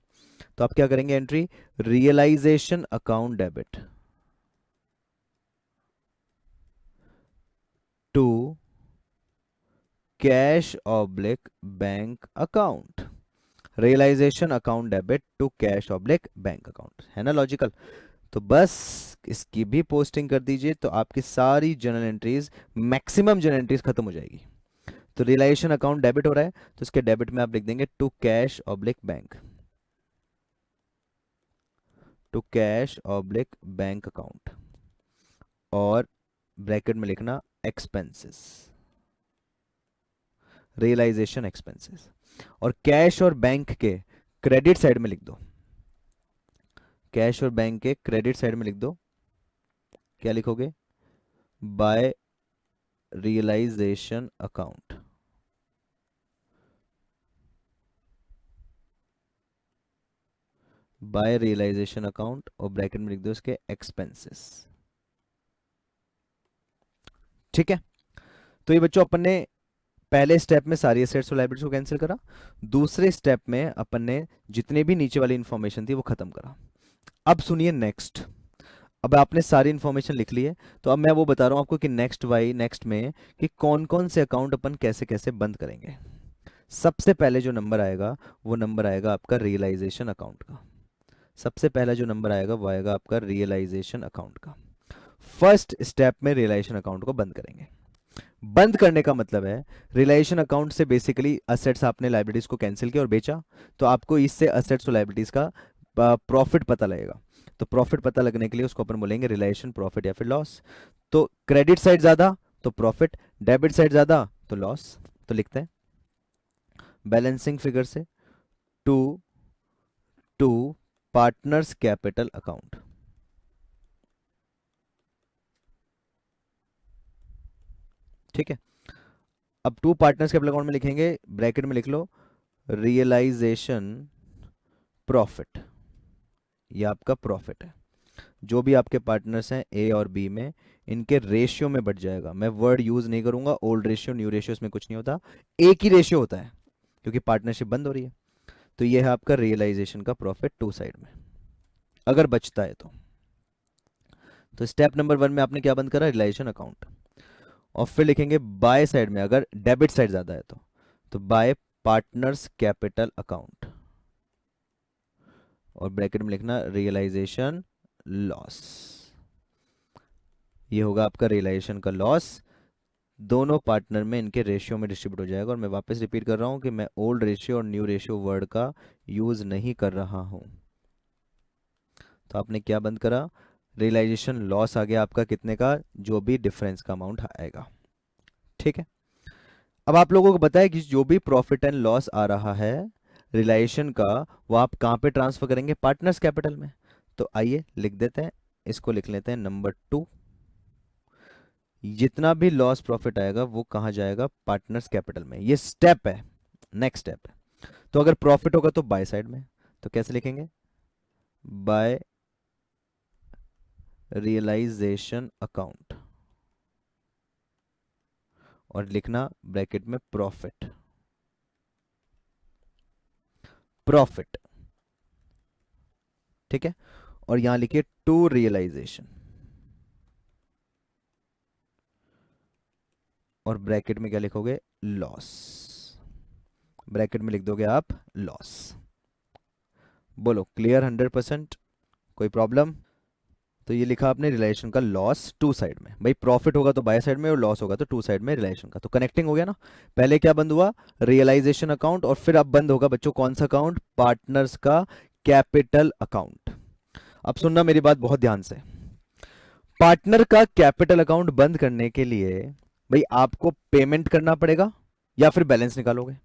तो आप क्या करेंगे, entry realisation account debit to cash oblique bank account, realisation account debit to cash oblique bank account, है ना लॉजिकल। तो बस इसकी भी पोस्टिंग कर दीजिए, तो आपकी सारी journal entries, maximum journal entries खत्म हो जाएगी। तो रियलाइजेशन अकाउंट डेबिट हो रहा है, तो इसके डेबिट में आप लिख देंगे to cash oblique bank, to cash oblique bank account, और ब्रैकेट में लिखना एक्सपेंसेस, रियलाइजेशन एक्सपेंसेस। और कैश और बैंक के क्रेडिट साइड में लिख दो, कैश और बैंक के क्रेडिट साइड में लिख दो, क्या लिखोगे, by realisation account, by realisation account, और ब्रैकेट में लिख दो इसके एक्सपेंसेस। ठीक है। तो ये बच्चों अपन ने पहले स्टेप में सारी एसेट्स और लायबिलिटीज को कैंसिल करा, दूसरे स्टेप में अपन ने जितने भी नीचे वाली इंफॉर्मेशन थी वो खत्म करा। अब सुनिए नेक्स्ट। अब आपने सारी इंफॉर्मेशन लिख ली है, तो अब मैं वो बता रहा हूं आपको कि नेक्स्ट वाई नेक्स्ट में कि कौन कौन से अकाउंट अपन कैसे कैसे बंद करेंगे। सबसे पहले जो नंबर आएगा वो नंबर आएगा आपका रियलाइजेशन अकाउंट का। सबसे पहला जो नंबर आएगा वो आएगा आपका रियलाइजेशन अकाउंट का। फर्स्ट स्टेप में रियलाइजेशन अकाउंट को बंद करेंगे। बंद करने का मतलब है, रियलाइजेशन अकाउंट से बेसिकली असेट्स आपने लाइबिलिटीज को कैंसिल किया और बेचा, तो आपको इससे असेट्स और लाइबिलिटीज का प्रॉफिट पता लगेगा। तो प्रॉफिट पता लगने के लिए उसको अपन बोलेंगे रियलाइजेशन प्रॉफिट या फिर लॉस। तो क्रेडिट साइड ज्यादा तो प्रॉफिट, डेबिट साइड ज्यादा तो लॉस। तो लिखते हैं बैलेंसिंग फिगर से to to partners capital account. ठीक है। अब टू पार्टनर्स कैपिटल अकाउंट में लिखेंगे, ब्रैकेट में लिख लो रियलाइजेशन प्रॉफिट, ये आपका प्रॉफिट है। जो भी आपके पार्टनर्स हैं ए और बी में, इनके रेशियो में बढ़ जाएगा। मैं वर्ड यूज नहीं करूंगा ओल्ड रेशियो न्यू रेशियो, इसमें कुछ नहीं होता, एक ही रेशियो होता है, क्योंकि पार्टनरशिप बंद हो रही है। तो ये है आपका रियलाइजेशन का प्रॉफिट टू साइड में, अगर बचता है तो स्टेप नंबर वन में आपने क्या बंद करा, रियलाइजेशन अकाउंट। और फिर लिखेंगे बाय साइड में, अगर डेबिट साइड ज्यादा है तो बाय पार्टनर्स कैपिटल अकाउंट, और ब्रैकेट में लिखना रियलाइजेशन लॉस। ये होगा आपका रियलाइजेशन का लॉस, दोनों पार्टनर में इनके रेशियो में डिस्ट्रीब्यूट हो जाएगा। और मैं वापस रिपीट कर रहा हूं कि मैं ओल्ड रेशियो और न्यू रेशियो वर्ड का यूज नहीं कर रहा हूं। तो आपने क्या बंद करा, रियलाइजेशन लॉस आ गया आपका कितने का, जो भी डिफरेंस का अमाउंट आएगा। ठीक है। अब आप लोगों को बताया कि जो भी प्रॉफिट एंड लॉस आ रहा है रियलाइजेशन का, वो आप कहाँ पे ट्रांसफर करेंगे, पार्टनर्स कैपिटल में। तो आइए लिख देते हैं, इसको लिख लेते हैं नंबर 2। जितना भी लॉस प्रॉफिट आएगा वो कहाँ जाएगा, पार्टनर्स कैपिटल में। ये स्टेप है, नेक्स्ट स्टेप है। तो अगर प्रॉफिट होगा तो बाय साइड में, तो कैसे लिखेंगे, बाय रियलाइजेशन अकाउंट, और लिखना ब्रैकेट में प्रॉफिट, प्रॉफिट। ठीक है। और यहां लिखिए टू रियलाइजेशन, और ब्रैकेट में क्या लिखोगे, लॉस, ब्रैकेट में लिख दोगे आप लॉस। बोलो क्लियर 100%, कोई प्रॉब्लम? तो ये लिखा आपने रिलेशन का लॉस टू साइड में, भाई प्रॉफिट होगा तो बाय साइड में और लॉस होगा तो टू साइड में रिलेशन का, तो कनेक्टिंग हो गया ना। पहले क्या बंद हुआ, रियलाइजेशन अकाउंट, और फिर अब बंद होगा बच्चों कौन सा अकाउंट, पार्टनर्स का कैपिटल अकाउंट। अब सुनना मेरी बात बहुत ध्यान से, पार्टनर का कैपिटल अकाउंट बंद करने के लिए भाई आपको पेमेंट करना पड़ेगा या फिर बैलेंस निकालोगे।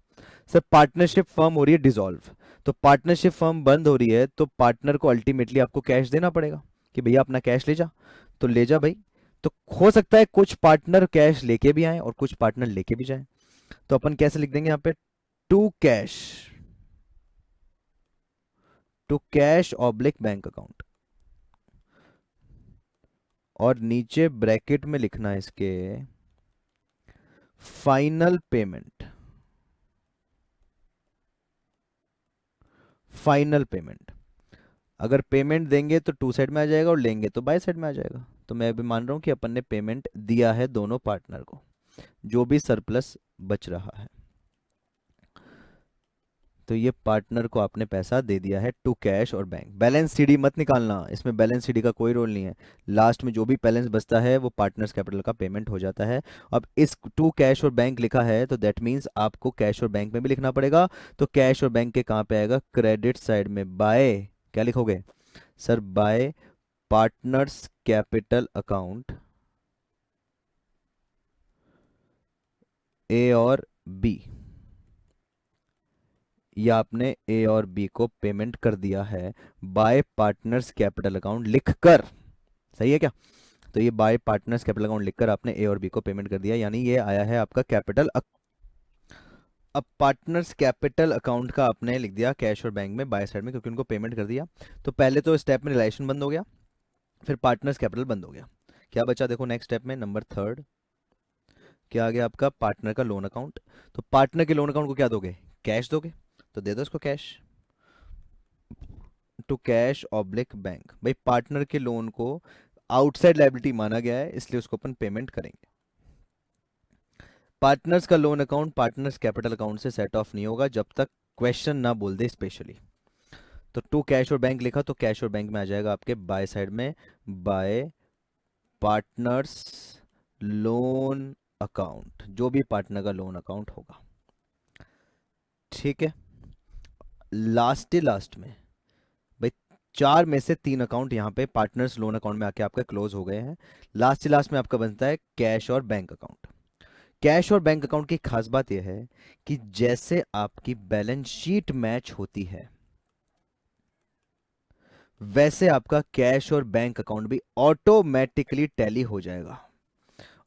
सर पार्टनरशिप फर्म हो रही है डिसॉल्व, तो पार्टनरशिप फर्म बंद हो रही है तो पार्टनर को अल्टीमेटली आपको कैश देना पड़ेगा कि भैया अपना कैश ले जा, तो ले जा भाई। तो हो सकता है कुछ पार्टनर कैश लेके भी आए और कुछ पार्टनर लेके भी जाए, तो अपन कैसे लिख देंगे यहाँ पे, to cash oblique bank account, और नीचे ब्रैकेट में लिखना है इसके फाइनल पेमेंट, फाइनल पेमेंट। अगर पेमेंट देंगे तो टू साइड में आ जाएगा और लेंगे तो बाय साइड में आ जाएगा। तो मैं अभी मान रहा हूं कि अपन ने पेमेंट दिया है दोनों पार्टनर को, जो भी सरप्लस बच रहा है, तो ये पार्टनर को आपने पैसा दे दिया है टू कैश और बैंक। बैलेंस सीडी मत निकालना, इसमें बैलेंस सीडी का कोई रोल नहीं है, लास्ट में जो भी बैलेंस बचता है वो पार्टनर्स कैपिटल का पेमेंट हो जाता है। अब इस टू कैश और बैंक लिखा है तो दैट मीन्स आपको कैश और बैंक में भी लिखना पड़ेगा, तो कैश और बैंक के कहाँ पे आएगा, क्रेडिट साइड में, बाय, क्या लिखोगे sir, by partners capital account A और बी, या आपने ए और बी को पेमेंट कर दिया है बाय पार्टनर्स कैपिटल अकाउंट लिखकर, सही है क्या? तो ये बाय पार्टनर्स कैपिटल अकाउंट लिखकर आपने ए और बी को पेमेंट कर दिया, यानी ये आया है आपका कैपिटल। अब पार्टनर्स कैपिटल अकाउंट का आपने लिख दिया कैश और बैंक में बाय साइड में, क्योंकि उनको पेमेंट कर दिया। तो पहले तो स्टेप में रिलेशन बंद हो गया, फिर पार्टनर्स कैपिटल बंद हो गया। क्या बचा देखो नेक्स्ट स्टेप में, नंबर थर्ड, क्या आ गया आपका, पार्टनर का लोन अकाउंट। तो पार्टनर के लोन अकाउंट को क्या दोगे, कैश दोगे, तो दे दो इसको cash, to cash oblique bank. भाई पार्टनर के लोन को आउटसाइड लायबिलिटी माना गया है, इसलिए उसको अपन पेमेंट करेंगे। पार्टनर्स का loan account partners capital account से सेट ऑफ नहीं होगा जब तक क्वेश्चन ना बोल दे स्पेशली। तो टू कैश और बैंक लिखा तो कैश और बैंक में आ जाएगा आपके बाय साइड में, बाय पार्टनर्स लोन अकाउंट, जो भी पार्टनर का लोन अकाउंट होगा, ठीक है। लास्ट में भाई चार में से तीन अकाउंट यहाँ पे पार्टनर्स लोन अकाउंट में आके आपके क्लोज हो गए हैं। लास्ट में आपका बनता है कैश और बैंक अकाउंट। कैश और बैंक अकाउंट की खास बात यह है कि जैसे आपकी बैलेंस शीट मैच होती है वैसे आपका कैश और बैंक अकाउंट भी ऑटोमेटिकली टैली हो जाएगा,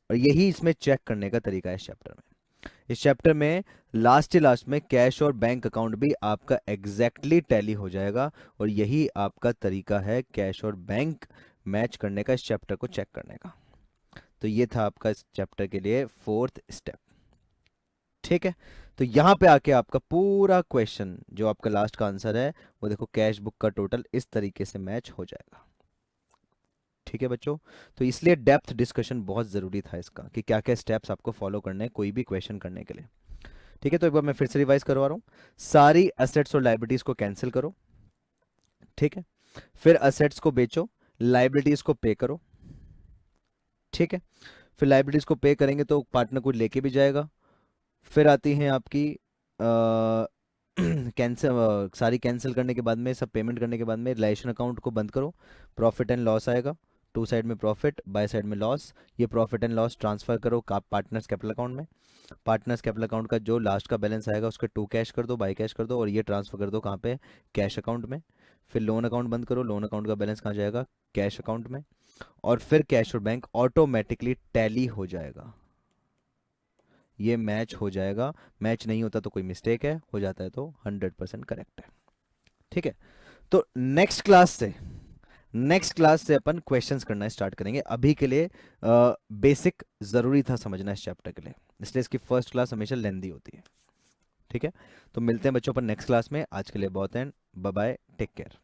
और यही इसमें चेक करने का तरीका है इस चैप्टर में। इस चैप्टर में लास्ट में कैश और बैंक अकाउंट भी आपका एग्जैक्टली टैली हो जाएगा, और यही आपका तरीका है कैश और बैंक मैच करने का, इस चैप्टर को चेक करने का। तो ये था आपका इस चैप्टर के लिए फोर्थ स्टेप, ठीक है। तो यहां पे आके आपका पूरा क्वेश्चन जो आपका लास्ट का आंसर है वो देखो, कैश बुक का टोटल इस तरीके से मैच हो जाएगा, ठीक है बच्चों। तो इसलिए डेप्थ डिस्कशन बहुत ज़रूरी था इसका, कि क्या क्या स्टेप्स आपको फॉलो करने हैं कोई भी क्वेश्चन करने के लिए, ठीक है। तो एक बार मैं फिर से रिवाइज करवा रहा हूँ, सारी एसेट्स और लाइबिलिटीज़ को कैंसिल करो, ठीक है। फिर एसेट्स को बेचो, लाइबिलिटीज़ को पे करो, ठीक है। फिर लाइबिलिटीज़ को पे करेंगे तो पार्टनर को लेके भी जाएगा। फिर आती हैं आपकी कैंसिल, सारी कैंसिल करने के बाद में, सब पेमेंट करने के बाद में रिलेशन अकाउंट को बंद करो, प्रॉफिट एंड लॉस आएगा, टू साइड में प्रॉफिट बाय साइड में लॉस, ये प्रॉफिट एंड लॉस ट्रांसफर करो पार्टनर्स कैपिटल अकाउंट में। पार्टनर्स कैपिटल अकाउंट का जो लास्ट का बैलेंस आएगा उसके टू कैश कर दो, बाय कैश कर दो, और ये ट्रांसफर कर दो कहाँ पे, कैश अकाउंट में। फिर लोन अकाउंट बंद करो, लोन अकाउंट का बैलेंस कहाँ जाएगा, कैश अकाउंट में, और फिर कैश और बैंक ऑटोमेटिकली टैली हो जाएगा, ये मैच हो जाएगा। मैच नहीं होता तो कोई मिस्टेक है, हो जाता है तो 100% करेक्ट है, ठीक है। तो नेक्स्ट क्लास से अपन क्वेश्चंस करना स्टार्ट करेंगे। अभी के लिए बेसिक जरूरी था समझना इस चैप्टर के लिए, इसलिए इसकी फर्स्ट क्लास हमेशा लेंदी होती है, ठीक है। तो मिलते हैं बच्चों अपन नेक्स्ट क्लास में, आज के लिए बहुत है, बाय बाय, टेक केयर।